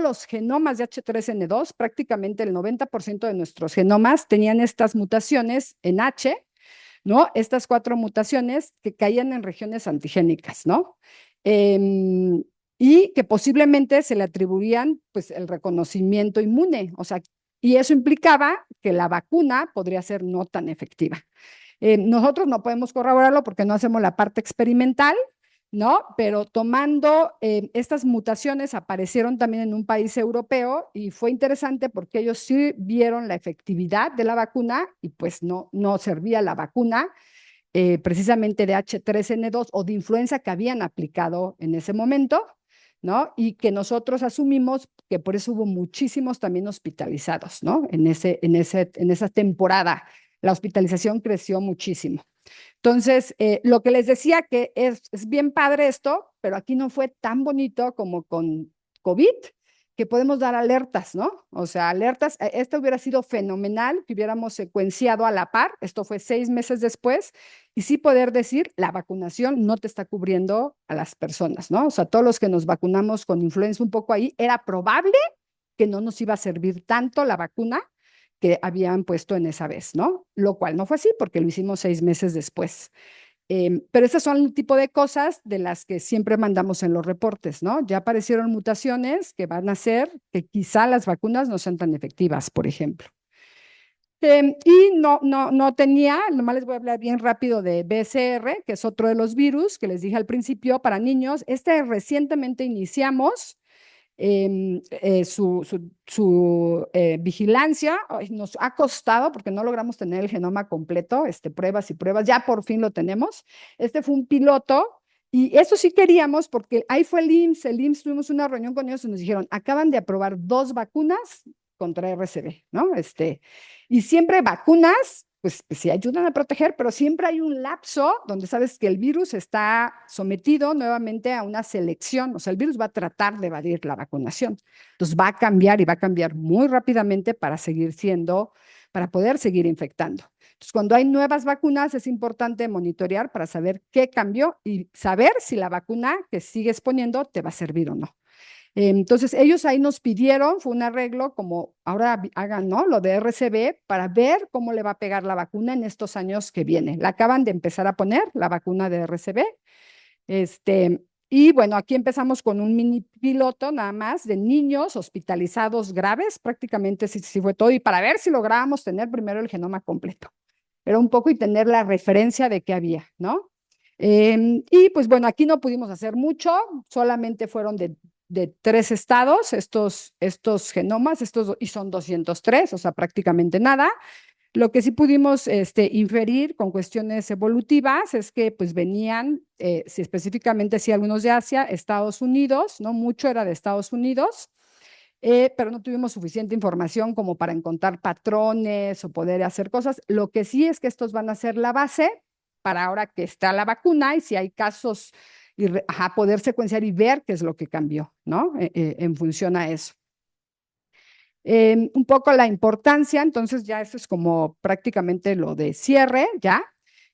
los genomas de H3N2, prácticamente el 90% de nuestros genomas tenían estas mutaciones en H, ¿no? Estas 4 mutaciones que caían en regiones antigénicas, ¿no? Em, y que posiblemente se le atribuían pues el reconocimiento inmune, o sea, y eso implicaba que la vacuna podría ser no tan efectiva. Nosotros no podemos corroborarlo porque no hacemos la parte experimental, ¿no? Pero tomando estas mutaciones aparecieron también en un país europeo y fue interesante porque ellos sí vieron la efectividad de la vacuna y pues no servía la vacuna precisamente de H3N2 o de influenza que habían aplicado en ese momento, ¿no? Y que nosotros asumimos que por eso hubo muchísimos también hospitalizados, ¿no? En esa temporada, la hospitalización creció muchísimo. Entonces, lo que les decía que es bien padre esto, pero aquí no fue tan bonito como con COVID, que podemos dar alertas, ¿no? O sea, alertas, esto hubiera sido fenomenal que hubiéramos secuenciado a la par, esto fue 6 meses después, y sí poder decir, la vacunación no te está cubriendo a las personas, ¿no? O sea, todos los que nos vacunamos con influenza un poco ahí, era probable que no nos iba a servir tanto la vacuna que habían puesto en esa vez, ¿no? Lo cual no fue así porque lo hicimos 6 meses después. Pero esas son el tipo de cosas de las que siempre mandamos en los reportes, ¿no? Ya aparecieron mutaciones que van a hacer que quizá las vacunas no sean tan efectivas, por ejemplo. Y no tenía, nomás les voy a hablar bien rápido de BCR, que es otro de los virus que les dije al principio para niños. Recientemente iniciamos su vigilancia. Ay, nos ha costado porque no logramos tener el genoma completo, pruebas y pruebas, ya por fin lo tenemos. Este fue un piloto y eso sí queríamos porque ahí fue el IMSS tuvimos una reunión con ellos y nos dijeron, acaban de aprobar 2 vacunas contra RCV, ¿no? Y siempre vacunas pues sí ayudan a proteger, pero siempre hay un lapso donde sabes que el virus está sometido nuevamente a una selección, o sea, el virus va a tratar de evadir la vacunación. Entonces va a cambiar y va a cambiar muy rápidamente para poder seguir infectando. Entonces, cuando hay nuevas vacunas, es importante monitorear para saber qué cambió y saber si la vacuna que sigues poniendo te va a servir o no. Entonces, ellos ahí nos pidieron, fue un arreglo como ahora hagan, ¿no? Lo de RCB para ver cómo le va a pegar la vacuna en estos años que vienen. La acaban de empezar a poner, la vacuna de RCB. Y bueno, aquí empezamos con un mini piloto nada más de niños hospitalizados graves, prácticamente sí fue todo, y para ver si lográbamos tener primero el genoma completo. Era un poco y tener la referencia de qué había, ¿no? Y pues bueno, aquí no pudimos hacer mucho, solamente fueron de 3 estados estos genomas, y son 203, o sea, prácticamente nada. Lo que sí pudimos inferir con cuestiones evolutivas es que pues venían, si específicamente sí algunos de Asia, Estados Unidos, no mucho era de Estados Unidos, pero no tuvimos suficiente información como para encontrar patrones o poder hacer cosas. Lo que sí es que estos van a ser la base para ahora que está la vacuna y si hay casos, poder secuenciar y ver qué es lo que cambió, ¿no? En función a eso. Un poco la importancia, entonces ya eso es como prácticamente lo de cierre, ya,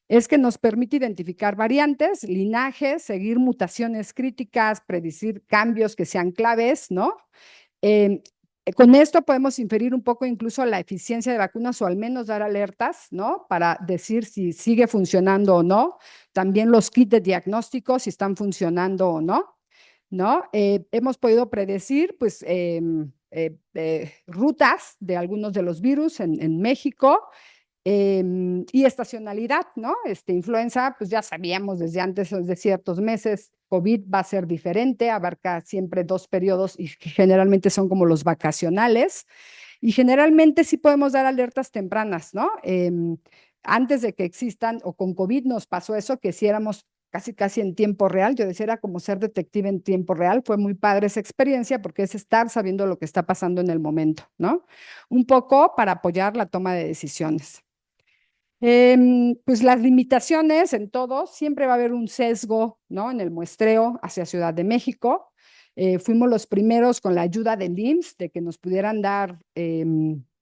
es que nos permite identificar variantes, linajes, seguir mutaciones críticas, predecir cambios que sean claves, ¿no? Con esto podemos inferir un poco incluso la eficiencia de vacunas o al menos dar alertas, ¿no? Para decir si sigue funcionando o no. También los kits de diagnóstico, si están funcionando o no, ¿no? Hemos podido predecir, pues, rutas de algunos de los virus en México. Y estacionalidad, ¿no? Influenza, pues ya sabíamos desde antes de ciertos meses, COVID va a ser diferente, abarca siempre 2 periodos y generalmente son como los vacacionales. Y generalmente sí podemos dar alertas tempranas, ¿no? Antes de que existan, o con COVID nos pasó eso, que si éramos casi en tiempo real, yo decía, era como ser detective en tiempo real, fue muy padre esa experiencia porque es estar sabiendo lo que está pasando en el momento, ¿no? Un poco para apoyar la toma de decisiones. Pues las limitaciones en todo, siempre va a haber un sesgo, ¿no? En el muestreo hacia Ciudad de México. Fuimos los primeros con la ayuda del IMSS de que nos pudieran dar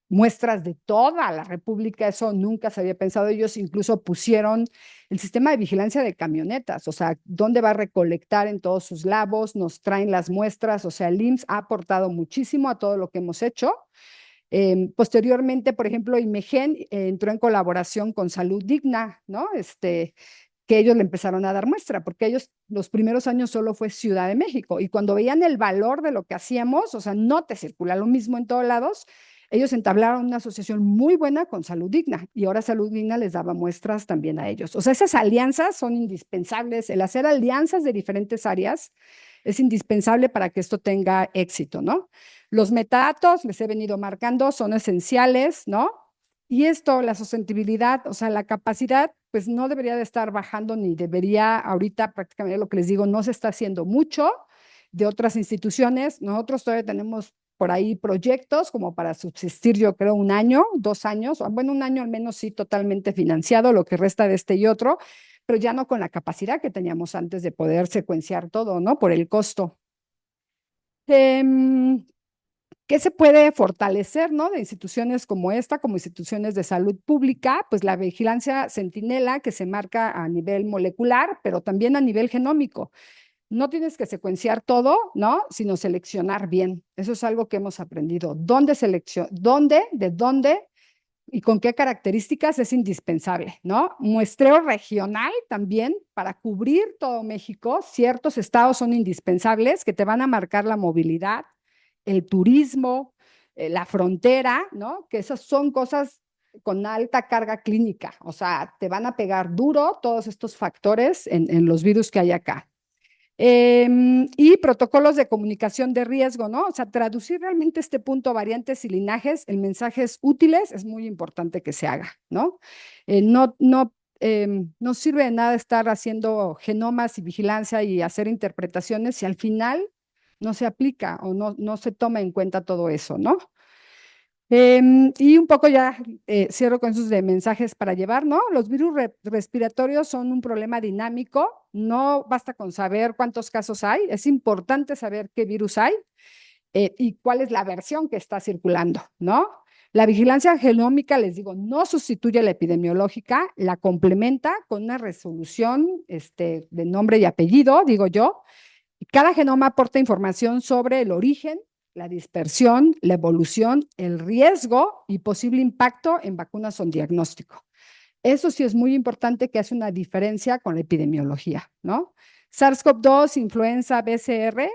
muestras de toda la República. Eso nunca se había pensado. Ellos incluso pusieron el sistema de vigilancia de camionetas, o sea, dónde va a recolectar en todos sus labos, nos traen las muestras, o sea, el IMSS ha aportado muchísimo a todo lo que hemos hecho. Posteriormente, por ejemplo, IMEGEN entró en colaboración con Salud Digna, ¿no? Que ellos le empezaron a dar muestra, porque ellos los primeros años solo fue Ciudad de México, y cuando veían el valor de lo que hacíamos, o sea, no te circula lo mismo en todos lados, ellos entablaron una asociación muy buena con Salud Digna, y ahora Salud Digna les daba muestras también a ellos. O sea, esas alianzas son indispensables, el hacer alianzas de diferentes áreas es indispensable para que esto tenga éxito, ¿no? Los metadatos, les he venido marcando, son esenciales, ¿no? Y esto, la sostenibilidad, o sea, la capacidad, pues no debería de estar bajando ni debería, ahorita prácticamente lo que les digo, no se está haciendo mucho de otras instituciones. Nosotros todavía tenemos por ahí proyectos como para subsistir, yo creo, 1 año, 2 años, bueno, 1 año al menos sí totalmente financiado, lo que resta de este y otro, pero ya no con la capacidad que teníamos antes de poder secuenciar todo, ¿no? Por el costo. ¿Qué se puede fortalecer, ¿no? De instituciones como esta, como instituciones de salud pública? Pues la vigilancia centinela que se marca a nivel molecular, pero también a nivel genómico. No tienes que secuenciar todo, ¿no? Sino seleccionar bien. Eso es algo que hemos aprendido. ¿Dónde seleccionar? ¿Dónde? ¿De dónde? ¿Y con qué características es indispensable, ¿no? Muestreo regional también para cubrir todo México. Ciertos estados son indispensables que te van a marcar la movilidad, el turismo, la frontera, ¿no? Que esas son cosas con alta carga clínica, o sea, te van a pegar duro todos estos factores en los virus que hay acá. Y protocolos de comunicación de riesgo, ¿no? O sea, traducir realmente este punto a variantes y linajes en mensajes útiles es muy importante que se haga, ¿no? No sirve de nada estar haciendo genomas y vigilancia y hacer interpretaciones si al final no se aplica o no se toma en cuenta todo eso, ¿no? Y un poco ya cierro con esos de mensajes para llevar, ¿no? Los virus respiratorios son un problema dinámico, no basta con saber cuántos casos hay, es importante saber qué virus hay y cuál es la versión que está circulando, ¿no? La vigilancia genómica, les digo, no sustituye la epidemiológica, la complementa con una resolución de nombre y apellido, digo yo. Cada genoma aporta información sobre el origen, la dispersión, la evolución, el riesgo y posible impacto en vacunas o en diagnóstico. Eso sí es muy importante, que hace una diferencia con la epidemiología, ¿no? SARS-CoV-2, influenza, BCR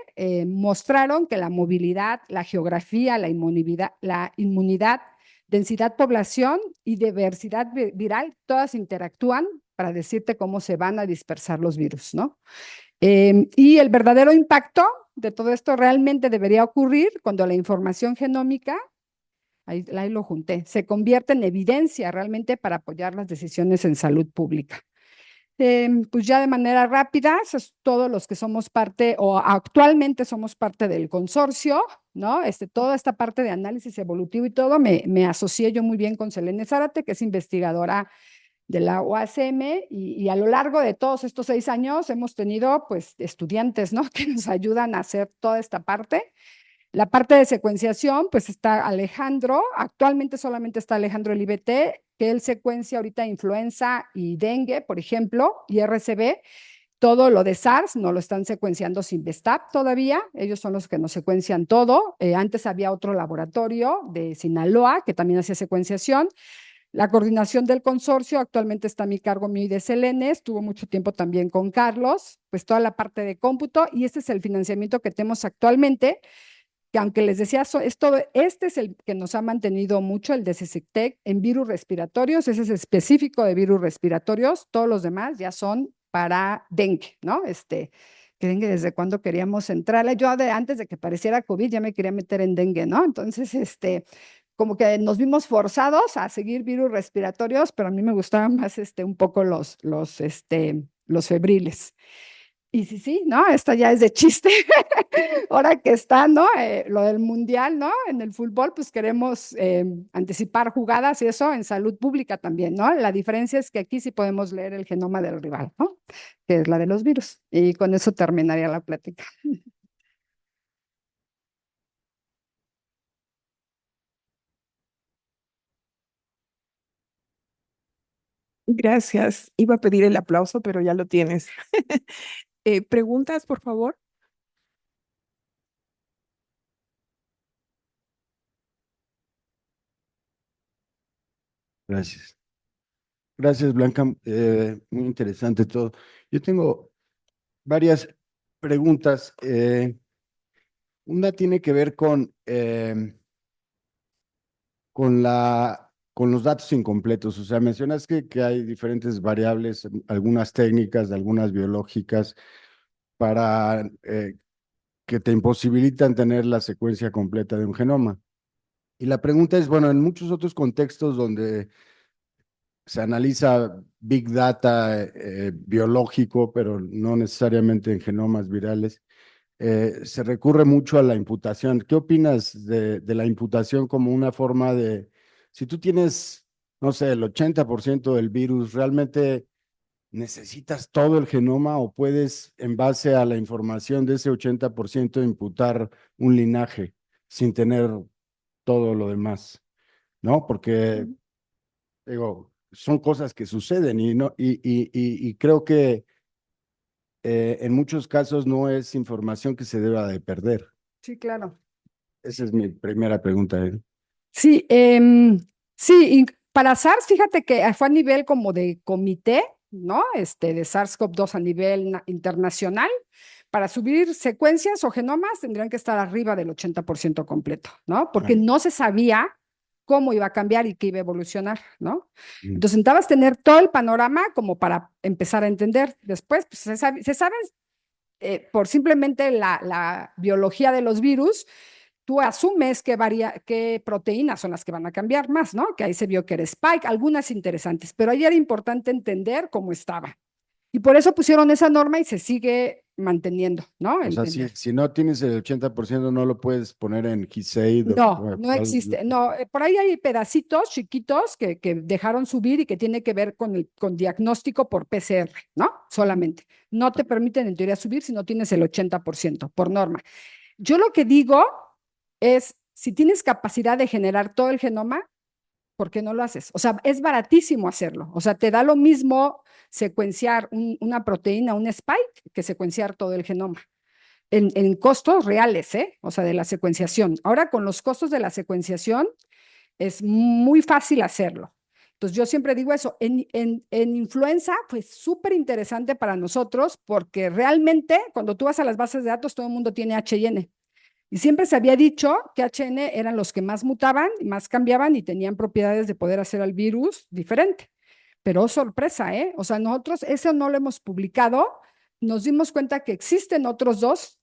mostraron que la movilidad, la geografía, la inmunidad, densidad población y diversidad viral, todas interactúan para decirte cómo se van a dispersar los virus, ¿no? Y el verdadero impacto de todo esto realmente debería ocurrir cuando la información genómica, ahí lo junté, se convierte en evidencia realmente para apoyar las decisiones en salud pública. Pues ya de manera rápida, todos los que somos parte o actualmente somos parte del consorcio, ¿no? Toda esta parte de análisis evolutivo y todo, me asocié yo muy bien con Selene Zárate, que es investigadora de la UASM, y a lo largo de todos estos 6 años hemos tenido pues estudiantes, ¿no? Que nos ayudan a hacer toda esta parte. La parte de secuenciación, pues está Alejandro, actualmente solamente está Alejandro el IBT, que él secuencia ahorita influenza y dengue, por ejemplo, y RCV, Todo lo de SARS no lo están secuenciando sin VSTAP todavía, ellos son los que nos secuencian todo. Antes había otro laboratorio de Sinaloa que también hacía secuenciación. La coordinación del consorcio actualmente está a mi cargo mío y de Selene, estuvo mucho tiempo también con Carlos, pues toda la parte de cómputo, y este es el financiamiento que tenemos actualmente, que aunque les decía, este es el que nos ha mantenido mucho, el de CECITEC, en virus respiratorios, ese es específico de virus respiratorios, todos los demás ya son para dengue, ¿no? Que dengue desde cuando queríamos entrarle, yo antes de que pareciera COVID ya me quería meter en dengue, ¿no? Entonces, como que nos vimos forzados a seguir virus respiratorios, pero a mí me gustaban más, un poco los febriles. Y sí, sí, ¿no? Esta ya es de chiste. Ahora que está, ¿no? Lo del mundial, ¿no? En el fútbol, pues queremos anticipar jugadas y eso en salud pública también, ¿no? La diferencia es que aquí sí podemos leer el genoma del rival, ¿no? Que es la de los virus. Y con eso terminaría la plática. Gracias. Iba a pedir el aplauso, pero ya lo tienes. ¿Preguntas, por favor? Gracias. Gracias, Blanca. Muy interesante todo. Yo tengo varias preguntas. Una tiene que ver con los datos incompletos. O sea, mencionas que hay diferentes variables, algunas técnicas, algunas biológicas, para que te imposibilitan tener la secuencia completa de un genoma. Y la pregunta es, bueno, en muchos otros contextos donde se analiza Big Data biológico, pero no necesariamente en genomas virales, se recurre mucho a la imputación. ¿Qué opinas de la imputación como una forma de, si tú tienes, no sé, el 80% del virus, realmente necesitas todo el genoma o puedes, en base a la información de ese 80%, imputar un linaje sin tener todo lo demás? ¿No? Porque digo, son cosas que suceden y, no, y creo que en muchos casos no es información que se deba de perder. Sí, claro. Esa es mi primera pregunta. Sí, sí, y para SARS, fíjate que fue a nivel como de comité, ¿no? De SARS-CoV-2 a nivel internacional. Para subir secuencias o genomas tendrían que estar arriba del 80% completo, ¿no? Porque Vale. no se sabía cómo iba a cambiar y qué iba a evolucionar, ¿no? Mm. Entonces necesitabas tener todo el panorama como para empezar a entender. Después, pues, se sabe por simplemente la biología de los virus, tú asumes qué proteínas son las que van a cambiar más, ¿no? Que ahí se vio que era Spike, algunas interesantes, pero ahí era importante entender cómo estaba. Y por eso pusieron esa norma y se sigue manteniendo, ¿no? O sea, si no tienes el 80%, no lo puedes poner en GISAID No, no existe. No, por ahí hay pedacitos chiquitos que dejaron subir y que tiene que ver con diagnóstico por PCR, ¿no? Solamente. No te permiten en teoría subir si no tienes el 80% por norma. Yo lo que digo es, si tienes capacidad de generar todo el genoma, ¿por qué no lo haces? O sea, es baratísimo hacerlo. O sea, te da lo mismo secuenciar una proteína, un spike, que secuenciar todo el genoma. En costos reales, ¿eh? O sea, de la secuenciación. Ahora, con los costos de la secuenciación, es muy fácil hacerlo. Entonces, yo siempre digo eso. En influenza fue súper interesante para nosotros porque realmente cuando tú vas a las bases de datos, todo el mundo tiene H&N. Y siempre se había dicho que H&N eran los que más mutaban, más cambiaban y tenían propiedades de poder hacer al virus diferente. Pero oh, sorpresa, ¿eh? O sea, nosotros eso no lo hemos publicado. Nos dimos cuenta que existen otras dos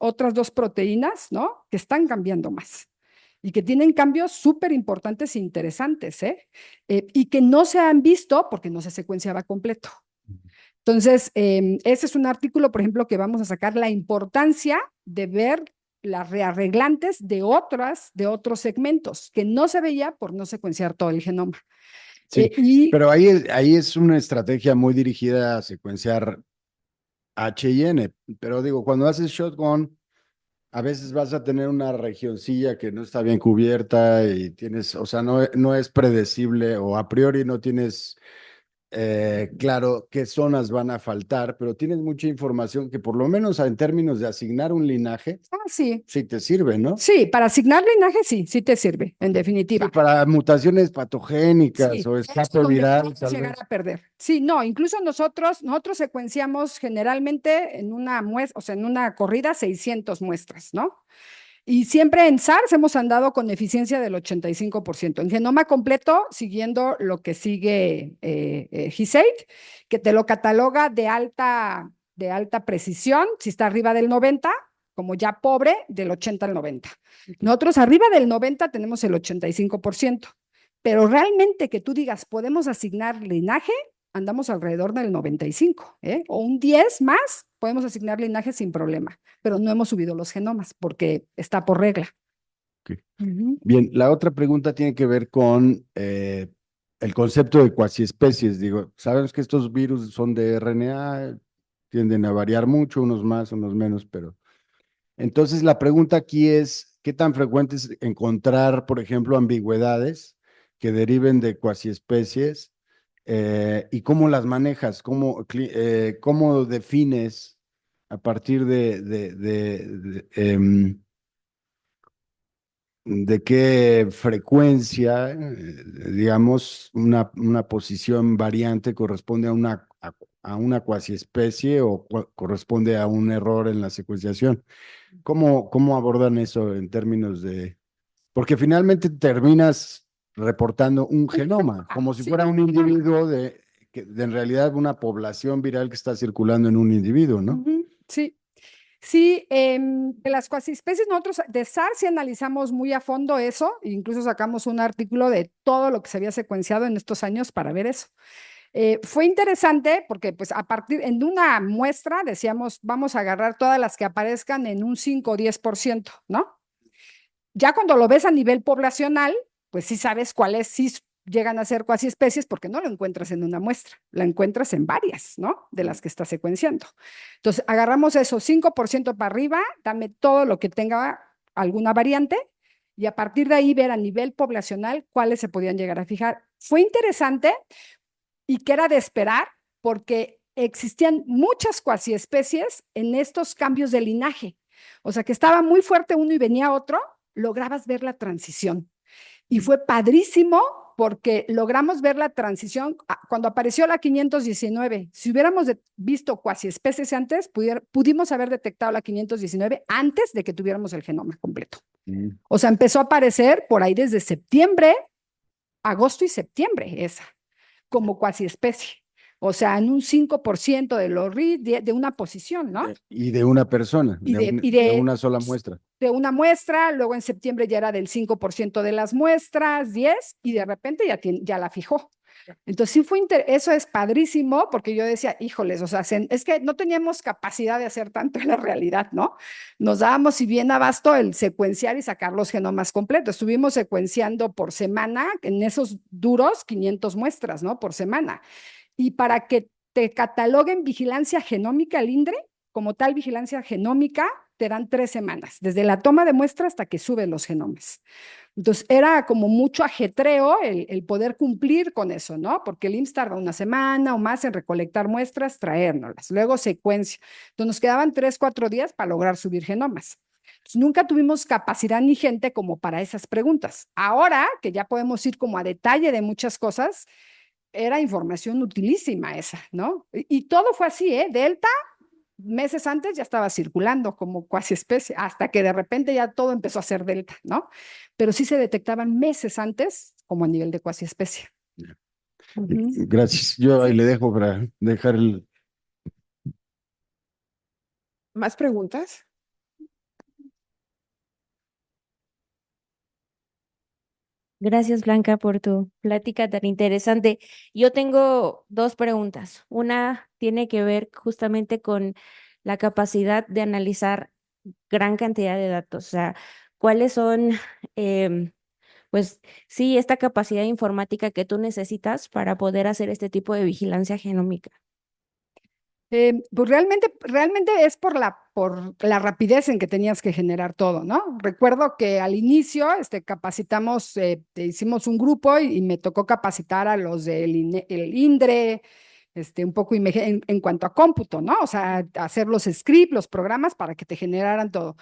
proteínas, ¿no? Que están cambiando más y que tienen cambios súper importantes e interesantes, ¿eh? Y que no se han visto porque no se secuenciaba completo. Entonces, ese es un artículo, por ejemplo, que vamos a sacar la importancia de ver las rearreglantes de otros segmentos que no se veía por no secuenciar todo el genoma. Sí, Y pero ahí es una estrategia muy dirigida a secuenciar H y N. Pero digo, cuando haces shotgun, a veces vas a tener una regioncilla que no está bien cubierta y tienes, o sea, no es predecible o a priori no tienes claro qué zonas van a faltar, pero tienes mucha información que por lo menos en términos de asignar un linaje, Sí, sí te sirve, ¿no? sí, para asignar linaje sí te sirve, en Sí, definitiva. para mutaciones patogénicas Sí, o es escape donde viral, podemos tal llegar vez. a perder. Sí, no, incluso nosotros secuenciamos generalmente en una muestra, o sea, en una corrida 600 muestras, ¿no? Y siempre en SARS hemos andado con eficiencia del 85%. En genoma completo, siguiendo lo que sigue GISAID, que te lo cataloga de alta precisión, si está arriba del 90, como ya pobre, del 80 al 90. Nosotros arriba del 90 tenemos el 85%, pero realmente que tú digas, podemos asignar linaje, andamos alrededor del 95, ¿eh? O un 10 más, podemos asignar linaje sin problema, pero no hemos subido los genomas porque está por regla. Ok. Ujú. Bien, la otra pregunta tiene que ver con el concepto de cuasiespecies. Digo, sabemos que estos virus son de RNA, tienden a variar mucho, unos más, unos menos, pero entonces la pregunta aquí es, ¿qué tan frecuente es encontrar, por ejemplo, ambigüedades que deriven de cuasiespecies y cómo las manejas? ¿Cómo defines a partir de qué frecuencia, digamos, una posición variante corresponde a una cuasiespecie o corresponde a un error en la secuenciación? ¿Cómo abordan eso en términos de... Porque finalmente terminas reportando un genoma, como si Sí, fuera un individuo en realidad una población viral que está circulando en un individuo, ¿no? sí. Sí, de las cuasiespecies, nosotros de SARS sí analizamos muy a fondo eso, incluso sacamos un artículo de todo lo que se había secuenciado en estos años para ver eso. Fue interesante porque pues a partir en una muestra decíamos, vamos a agarrar todas las que aparezcan en un 5 o 10%, ¿no? Ya cuando lo ves a nivel poblacional, pues sí sabes cuáles sí llegan a ser cuasi especies porque no lo encuentras en una muestra, la encuentras en varias, ¿no? De las que está secuenciando. Entonces, agarramos eso, 5% para arriba, dame todo lo que tenga alguna variante y a partir de ahí ver a nivel poblacional cuáles se podían llegar a fijar. Fue interesante y que era de esperar porque existían muchas cuasi especies en estos cambios de linaje. O sea, que estaba muy fuerte uno y venía otro, lograbas ver la transición. Y fue padrísimo porque logramos ver la transición cuando apareció la 519. Si hubiéramos visto cuasi especies antes, pudimos haber detectado la 519 antes de que tuviéramos el genoma completo. Mm. O sea, empezó a aparecer por ahí desde septiembre, agosto y septiembre esa, como cuasi especie. O sea, en un 5% de los RID de una posición, ¿no? Y de una persona, Y de, y de de una sola muestra. de una muestra, luego en septiembre ya era del 5% de las muestras, 10, y de repente ya la fijó. Entonces sí eso es padrísimo, porque yo decía, híjoles, o sea, es que no teníamos capacidad de hacer tanto en la realidad, ¿no? Nos dábamos, si bien abasto, el secuenciar y sacar los genomas completos. Estuvimos secuenciando por semana, en esos duros, 500 muestras, ¿no? Por semana. Y para que te cataloguen vigilancia genómica, el INDRE, como tal vigilancia genómica, te dan 3 semanas, desde la toma de muestra hasta que suben los genomas. Entonces, era como mucho ajetreo el poder cumplir con eso, ¿no? Porque el IMSS tarda una semana o más en recolectar muestras, traérnoslas, luego secuencia. Entonces, nos quedaban 3, 4 días para lograr subir genomas. Entonces, nunca tuvimos capacidad ni gente como para esas preguntas. Ahora que ya podemos ir como a detalle de muchas cosas, era información utilísima esa, ¿no? Y todo fue así, ¿eh? Delta meses antes ya estaba circulando como cuasi especie, hasta que de repente ya todo empezó a ser delta, ¿no? Pero sí se detectaban meses antes como a nivel de cuasi especie. Gracias. Yo ahí Sí. le dejo para dejar el... ¿Más preguntas? Gracias, Blanca, por tu plática tan interesante. Yo tengo dos preguntas. Una tiene que ver justamente con la capacidad de analizar gran cantidad de datos. O sea, ¿cuáles son, em, pues sí, esta capacidad informática que tú necesitas para poder hacer este tipo de vigilancia genómica? Pues realmente es por la rapidez en que tenías que generar todo, ¿no? Recuerdo que al inicio capacitamos, hicimos un grupo y me tocó capacitar a los del el INDRE, un poco en cuanto a cómputo, ¿no? O sea, hacer los scripts, los programas para que te generaran todo.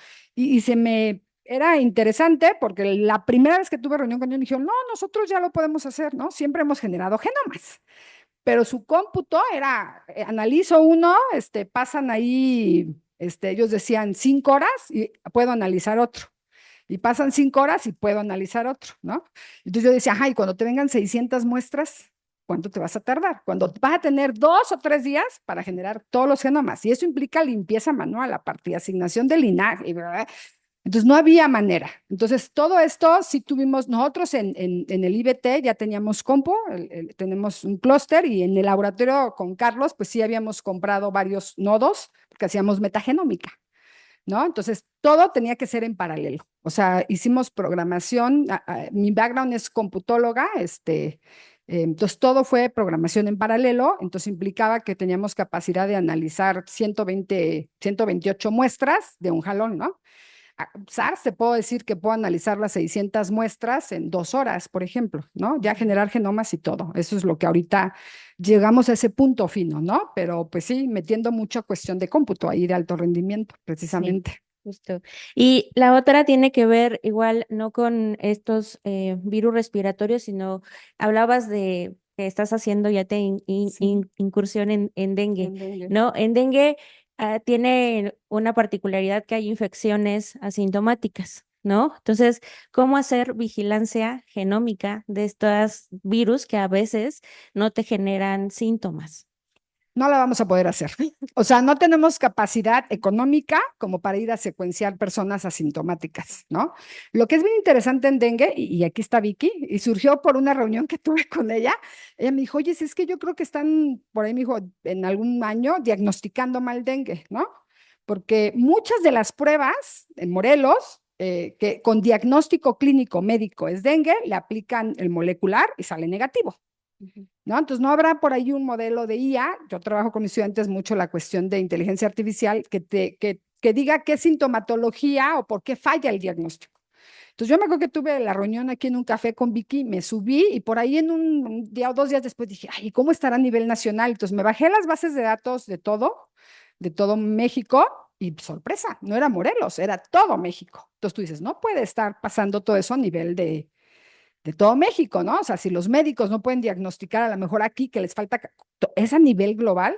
Era interesante porque la primera vez que tuve reunión con ellos me dijeron, no, nosotros ya lo podemos hacer, ¿no? Siempre hemos generado genomas. Pero su cómputo era, analizo uno, pasan ahí, ellos decían 5 horas y puedo analizar otro. Y pasan 5 horas y puedo analizar otro, ¿no? Entonces yo decía, ajá, y cuando te vengan 600 muestras, ¿cuánto te vas a tardar? Cuando vas a tener 2 o 3 días para generar todos los genomas. Y eso implica limpieza manual, aparte de asignación de linaje, ¿verdad? Entonces no había manera. Entonces todo esto sí tuvimos, nosotros en el IBT ya teníamos compo, tenemos un clúster y en el laboratorio con Carlos pues sí habíamos comprado varios nodos porque hacíamos metagenómica, ¿no? Entonces todo tenía que ser en paralelo. O sea, hicimos programación, mi background es computóloga, entonces todo fue programación en paralelo, entonces implicaba que teníamos capacidad de analizar 128 muestras de un jalón, ¿no? SARS, te puedo decir que puedo analizar las 600 muestras en 2 horas, por ejemplo, ¿no? Ya generar genomas y todo. Eso es lo que ahorita llegamos a ese punto fino, ¿no? Pero pues sí, metiendo mucha cuestión de cómputo ahí de alto rendimiento, precisamente. Justo. Y la otra tiene que ver igual no con estos virus respiratorios, sino hablabas de que estás haciendo ya incursión en dengue, ¿no? En dengue tiene una particularidad que hay infecciones asintomáticas, ¿no? Entonces, ¿cómo hacer vigilancia genómica de estos virus que a veces no te generan síntomas? No la vamos a poder hacer. O sea, no tenemos capacidad económica como para ir a secuenciar personas asintomáticas, ¿no? Lo que es bien interesante en dengue, y aquí está Vicky, y surgió por una reunión que tuve con ella me dijo, oye, si es que yo creo que están, por ahí me dijo, en algún año diagnosticando mal dengue, ¿no? Porque muchas de las pruebas en Morelos, que con diagnóstico clínico médico es dengue, le aplican el molecular y sale negativo. ¿No? Entonces no habrá por ahí un modelo de IA, yo trabajo con estudiantes mucho la cuestión de inteligencia artificial, que diga qué sintomatología o por qué falla el diagnóstico. Entonces yo me acuerdo que tuve la reunión aquí en un café con Vicky, me subí y por ahí en un día o 2 días después dije, ay, ¿cómo estará a nivel nacional? Entonces me bajé las bases de datos de todo México y sorpresa, no era Morelos, era todo México. Entonces tú dices, no puede estar pasando todo eso a nivel de todo México, ¿no? O sea, si los médicos no pueden diagnosticar a lo mejor aquí que les falta, es a nivel global.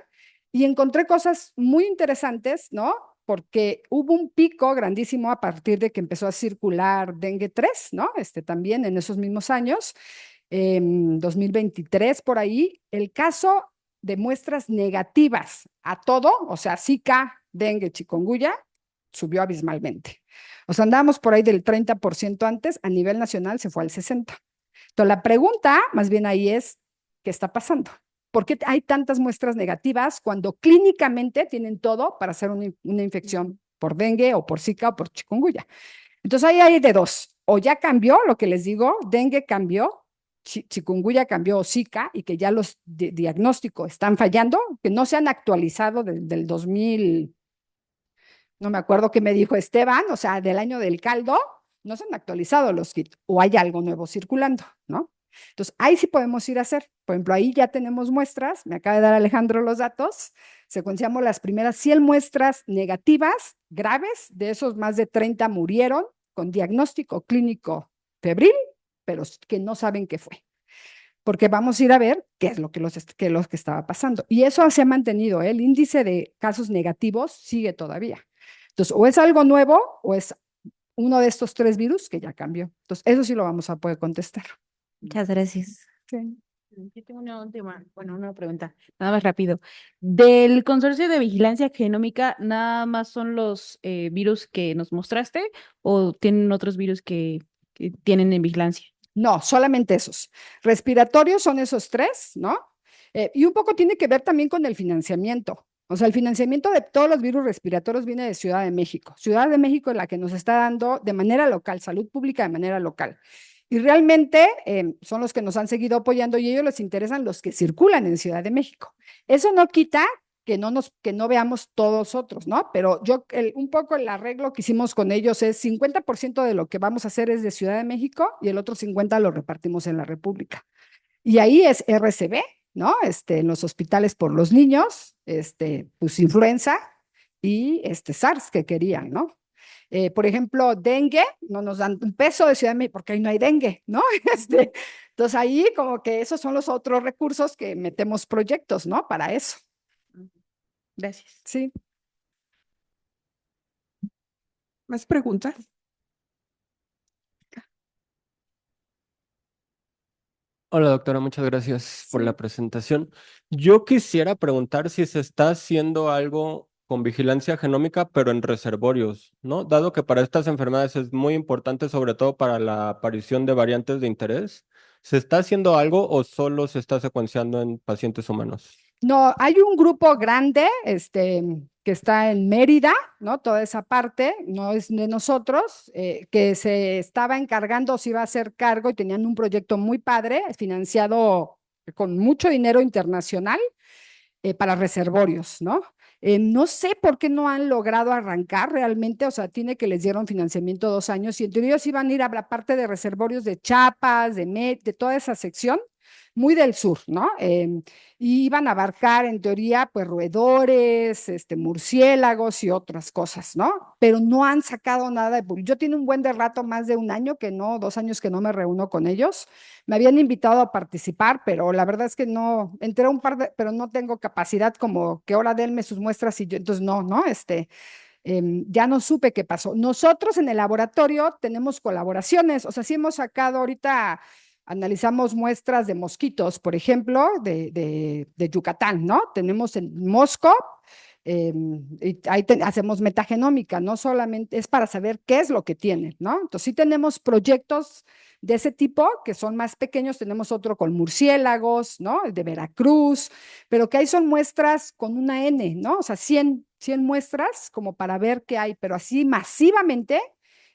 Y encontré cosas muy interesantes, ¿no? Porque hubo un pico grandísimo a partir de que empezó a circular dengue 3, ¿no? También en esos mismos años, 2023 por ahí, el caso de muestras negativas a todo, o sea, Zika, dengue, chikungunya, subió abismalmente. O sea, andábamos por ahí del 30% antes, a nivel nacional se fue al 60%. Entonces, la pregunta más bien ahí es, ¿qué está pasando? ¿Por qué hay tantas muestras negativas cuando clínicamente tienen todo para hacer una infección por dengue o por Zika o por chikungunya? Entonces, ahí hay de dos. O ya cambió lo que les digo, dengue cambió, chikungunya cambió o Zika y que ya los diagnósticos están fallando, que no se han actualizado desde el 2000, no me acuerdo qué me dijo Esteban, o sea, del año del caldo, no se han actualizado los kits o hay algo nuevo circulando, ¿no? Entonces, ahí sí podemos ir a hacer. Por ejemplo, ahí ya tenemos muestras, me acaba de dar Alejandro los datos, secuenciamos las primeras 100 muestras negativas, graves, de esos más de 30 murieron con diagnóstico clínico febril, pero que no saben qué fue. Porque vamos a ir a ver qué es lo que estaba pasando. Y eso se ha mantenido, ¿eh? El índice de casos negativos sigue todavía. Entonces, o es algo nuevo o es uno de estos 3 virus que ya cambió. Entonces, eso sí lo vamos a poder contestar. Muchas gracias. Sí. Yo tengo una última, una pregunta, nada más rápido. ¿Del consorcio de vigilancia genómica, nada más son los virus que nos mostraste o tienen otros virus que tienen en vigilancia? No, solamente esos. Respiratorios son esos 3, ¿no? Y un poco tiene que ver también con el financiamiento. O sea, el financiamiento de todos los virus respiratorios viene de Ciudad de México. Ciudad de México es la que nos está dando de manera local, salud pública de manera local. Y realmente son los que nos han seguido apoyando y a ellos les interesan los que circulan en Ciudad de México. Eso no quita que no veamos todos otros, ¿no? Pero un poco el arreglo que hicimos con ellos es 50% de lo que vamos a hacer es de Ciudad de México y el otro 50% lo repartimos en la República. Y ahí es RCB, ¿no? En los hospitales por los niños, pues influenza y SARS que querían, ¿no? Por ejemplo, dengue, no nos dan un peso de Ciudad de México porque ahí no hay dengue, ¿no? Entonces ahí como que esos son los otros recursos que metemos proyectos, ¿no? Para eso. Gracias. Sí. ¿Más preguntas? Hola doctora, muchas gracias por la presentación. Yo quisiera preguntar si se está haciendo algo con vigilancia genómica, pero en reservorios, ¿no? Dado que para estas enfermedades es muy importante, sobre todo para la aparición de variantes de interés, ¿se está haciendo algo o solo se está secuenciando en pacientes humanos? No, hay un grupo grande, que está en Mérida, ¿no? Toda esa parte, no es de nosotros, que se estaba encargando, se iba a hacer cargo y tenían un proyecto muy padre, financiado con mucho dinero internacional, para reservorios, ¿no? No sé por qué no han logrado arrancar realmente, o sea, tiene que les dieron financiamiento 2 años y en teoría ellos iban a ir a la parte de reservorios de Chiapas, de toda esa sección, muy del sur, ¿no? Y iban a abarcar en teoría pues roedores, murciélagos y otras cosas, ¿no? Pero no han sacado nada de... Yo tiene un buen de rato, más de un año que no, 2 años que no me reúno con ellos. Me habían invitado a participar, pero la verdad es que no, entré un par de, pero no tengo capacidad como que ahora denme sus muestras y yo, entonces no, ya no supe qué pasó. Nosotros en el laboratorio tenemos colaboraciones, o sea, sí hemos sacado ahorita, analizamos muestras de mosquitos, por ejemplo, de Yucatán, ¿no? Tenemos en Mosco, y ahí hacemos metagenómica, no solamente es para saber qué es lo que tienen, ¿no? Entonces sí tenemos proyectos de ese tipo que son más pequeños, tenemos otro con murciélagos, ¿no? El de Veracruz, pero que ahí son muestras con una N, ¿no? O sea, 100 muestras como para ver qué hay, pero así masivamente,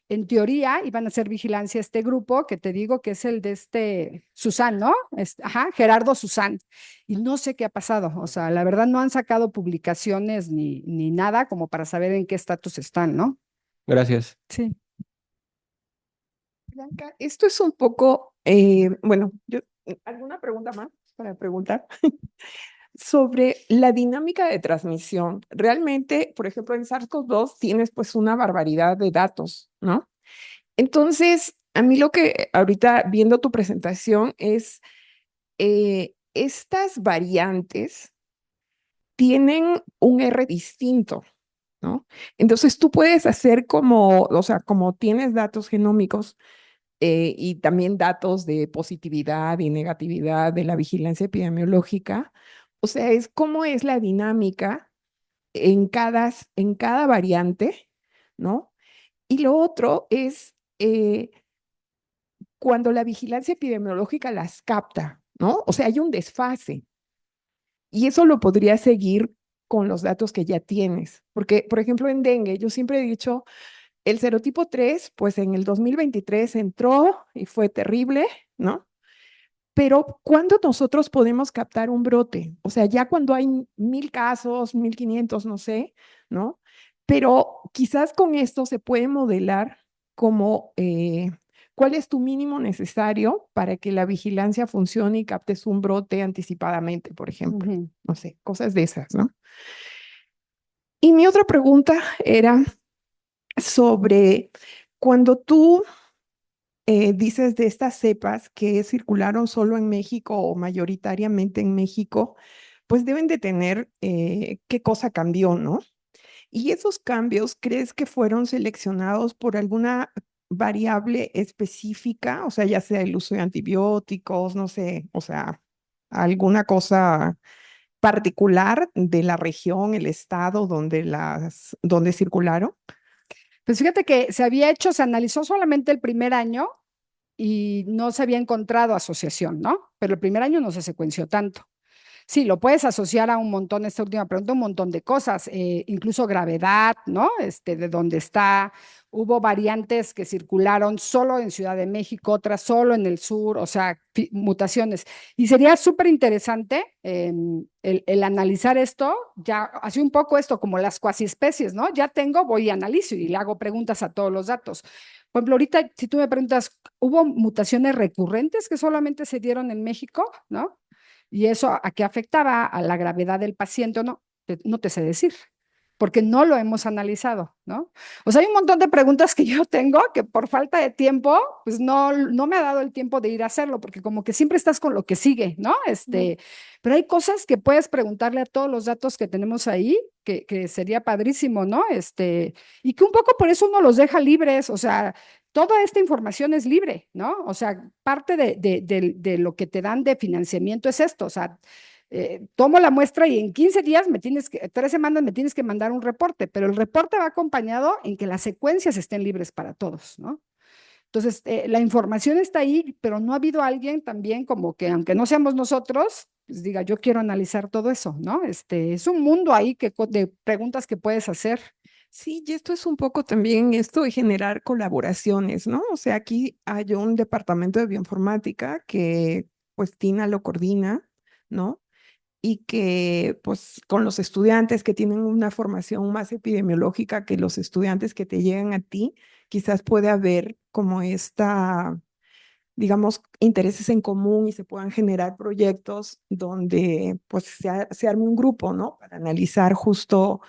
en teoría, iban a hacer vigilancia este grupo que te digo que es el de Susan, ¿no? Gerardo Susan. Y no sé qué ha pasado, o sea, la verdad no han sacado publicaciones ni nada como para saber en qué estatus están, ¿no? Gracias. Sí. Blanca, esto es un poco, bueno, ¿alguna pregunta más para preguntar? Sobre la dinámica de transmisión. Realmente, por ejemplo, en SARS-CoV-2 tienes pues una barbaridad de datos, ¿no? Entonces, a mí lo que ahorita viendo tu presentación es, estas variantes tienen un R distinto, ¿no? Entonces tú puedes hacer como, o sea, como tienes datos genómicos, y también datos de positividad y negatividad de la vigilancia epidemiológica. O sea, es cómo es la dinámica en cada variante, ¿no? Y lo otro es cuando la vigilancia epidemiológica las capta, ¿no? O sea, hay un desfase. Y eso lo podría seguir con los datos que ya tienes. Porque, por ejemplo, en dengue, yo siempre he dicho, el serotipo 3, pues en el 2023 entró y fue terrible, ¿no? Pero ¿cuándo nosotros podemos captar un brote? O sea, ya cuando hay 1,000 casos, 1,500, no sé, ¿no? Pero quizás con esto se puede modelar como cuál es tu mínimo necesario para que la vigilancia funcione y captes un brote anticipadamente, por ejemplo. No sé, cosas de esas, ¿no? Y mi otra pregunta era sobre cuando tú dices de estas cepas que circularon solo en México o mayoritariamente en México, pues deben de tener qué cosa cambió, ¿no? Y esos cambios, ¿crees que fueron seleccionados por alguna variable específica? O sea, ya sea el uso de antibióticos, no sé, o sea, alguna cosa particular de la región, el estado donde circularon. Pues fíjate que se había hecho, se analizó solamente el primer año y no se había encontrado asociación, ¿no? Pero el primer año no se secuenció tanto. Sí, lo puedes asociar a un montón, esta última pregunta, un montón de cosas, incluso gravedad, ¿no? De dónde está. Hubo variantes que circularon solo en Ciudad de México, otras solo en el sur, o sea, mutaciones. Y sería súper interesante el analizar esto, ya así un poco esto como las cuasiespecies, ¿no? Ya tengo, voy y analizo y le hago preguntas a todos los datos. Por ejemplo, ahorita, si tú me preguntas, ¿hubo mutaciones recurrentes que solamente se dieron en México, ¿no? ¿Y eso a qué afectaba? ¿A la gravedad del paciente o no? No te sé decir, porque no lo hemos analizado, ¿no? O sea, hay un montón de preguntas que yo tengo que por falta de tiempo, pues no me ha dado el tiempo de ir a hacerlo, porque como que siempre estás con lo que sigue, ¿no? Pero hay cosas que puedes preguntarle a todos los datos que tenemos ahí, que sería padrísimo, ¿no? Y que un poco por eso uno los deja libres, o sea, toda esta información es libre, ¿no? O sea, parte de lo que te dan de financiamiento es esto, o sea, tomo la muestra y en 15 días 3 semanas me tienes que mandar un reporte, pero el reporte va acompañado en que las secuencias estén libres para todos, ¿no? Entonces, la información está ahí, pero no ha habido alguien también como que, aunque no seamos nosotros, pues diga, yo quiero analizar todo eso, ¿no? Es un mundo ahí de preguntas que puedes hacer. Sí, y esto es un poco también esto de generar colaboraciones, ¿no? O sea, aquí hay un departamento de bioinformática que pues Tina lo coordina, ¿no? Y que pues con los estudiantes que tienen una formación más epidemiológica que los estudiantes que te llegan a ti, quizás puede haber como esta, digamos, intereses en común y se puedan generar proyectos donde pues se arme un grupo, ¿no? Para analizar justo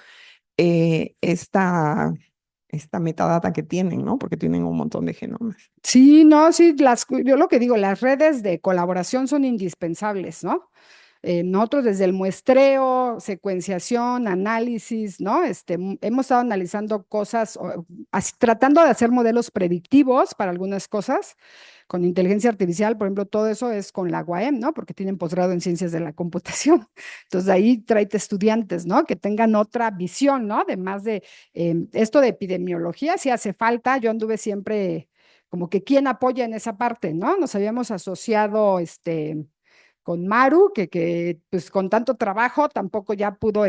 esta metadata que tienen, ¿no? Porque tienen un montón de genomas. Sí, no, sí, yo lo que digo, las redes de colaboración son indispensables, ¿no? Nosotros desde el muestreo, secuenciación, análisis, ¿no? Hemos estado analizando cosas, tratando de hacer modelos predictivos para algunas cosas con inteligencia artificial, por ejemplo, todo eso es con la UAM, ¿no? Porque tienen posgrado en ciencias de la computación. Entonces, de ahí tráete estudiantes, ¿no? Que tengan otra visión, ¿no? Además de esto de epidemiología, si hace falta, yo anduve siempre como que quién apoya en esa parte, ¿no? Nos habíamos asociado, con Maru, que pues con tanto trabajo tampoco ya pudo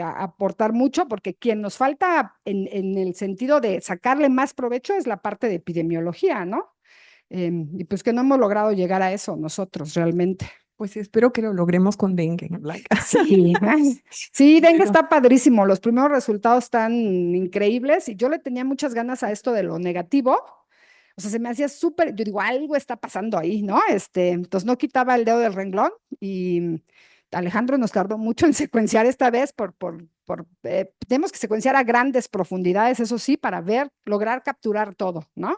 aportar mucho, porque quien nos falta en el sentido de sacarle más provecho es la parte de epidemiología, ¿no? Y pues que no hemos logrado llegar a eso nosotros realmente. Pues espero que lo logremos con dengue, Blanca. Sí, sí, dengue está padrísimo, los primeros resultados están increíbles y yo le tenía muchas ganas a esto de lo negativo. O sea, se me hacía súper, yo digo, algo está pasando ahí, ¿no? Entonces no quitaba el dedo del renglón y Alejandro nos tardó mucho en secuenciar esta vez tenemos que secuenciar a grandes profundidades, eso sí, para lograr capturar todo, ¿no?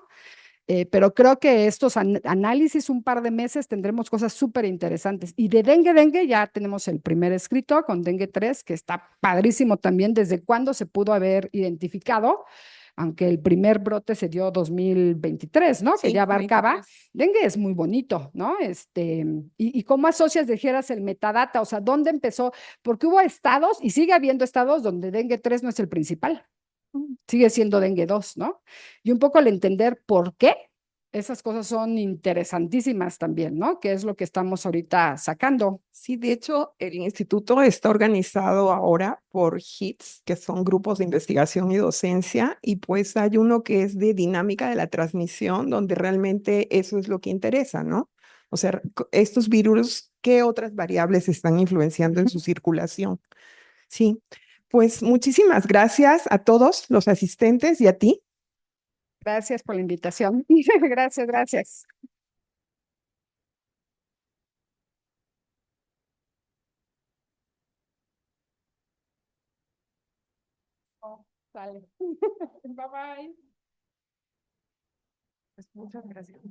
Pero creo que estos análisis, un par de meses, tendremos cosas súper interesantes. Y de dengue, ya tenemos el primer escrito con dengue 3 que está padrísimo también, desde cuándo se pudo haber identificado, aunque el primer brote se dio 2023, ¿no? Que Sí, ya abarcaba. 23. Dengue es muy bonito, ¿no? Y cómo asocias, dijeras, el metadata, o sea, ¿dónde empezó? Porque hubo estados y sigue habiendo estados donde dengue 3 no es el principal, sigue siendo dengue 2, ¿no? Y un poco al entender por qué, esas cosas son interesantísimas también, ¿no? ¿Qué es lo que estamos ahorita sacando? Sí, de hecho, el instituto está organizado ahora por HITS, que son grupos de investigación y docencia, y pues hay uno que es de dinámica de la transmisión, donde realmente eso es lo que interesa, ¿no? O sea, estos virus, ¿qué otras variables están influenciando en su circulación? Sí, pues muchísimas gracias a todos los asistentes y a ti. Gracias por la invitación. Gracias, gracias. Oh, vale. Bye bye. Pues muchas gracias.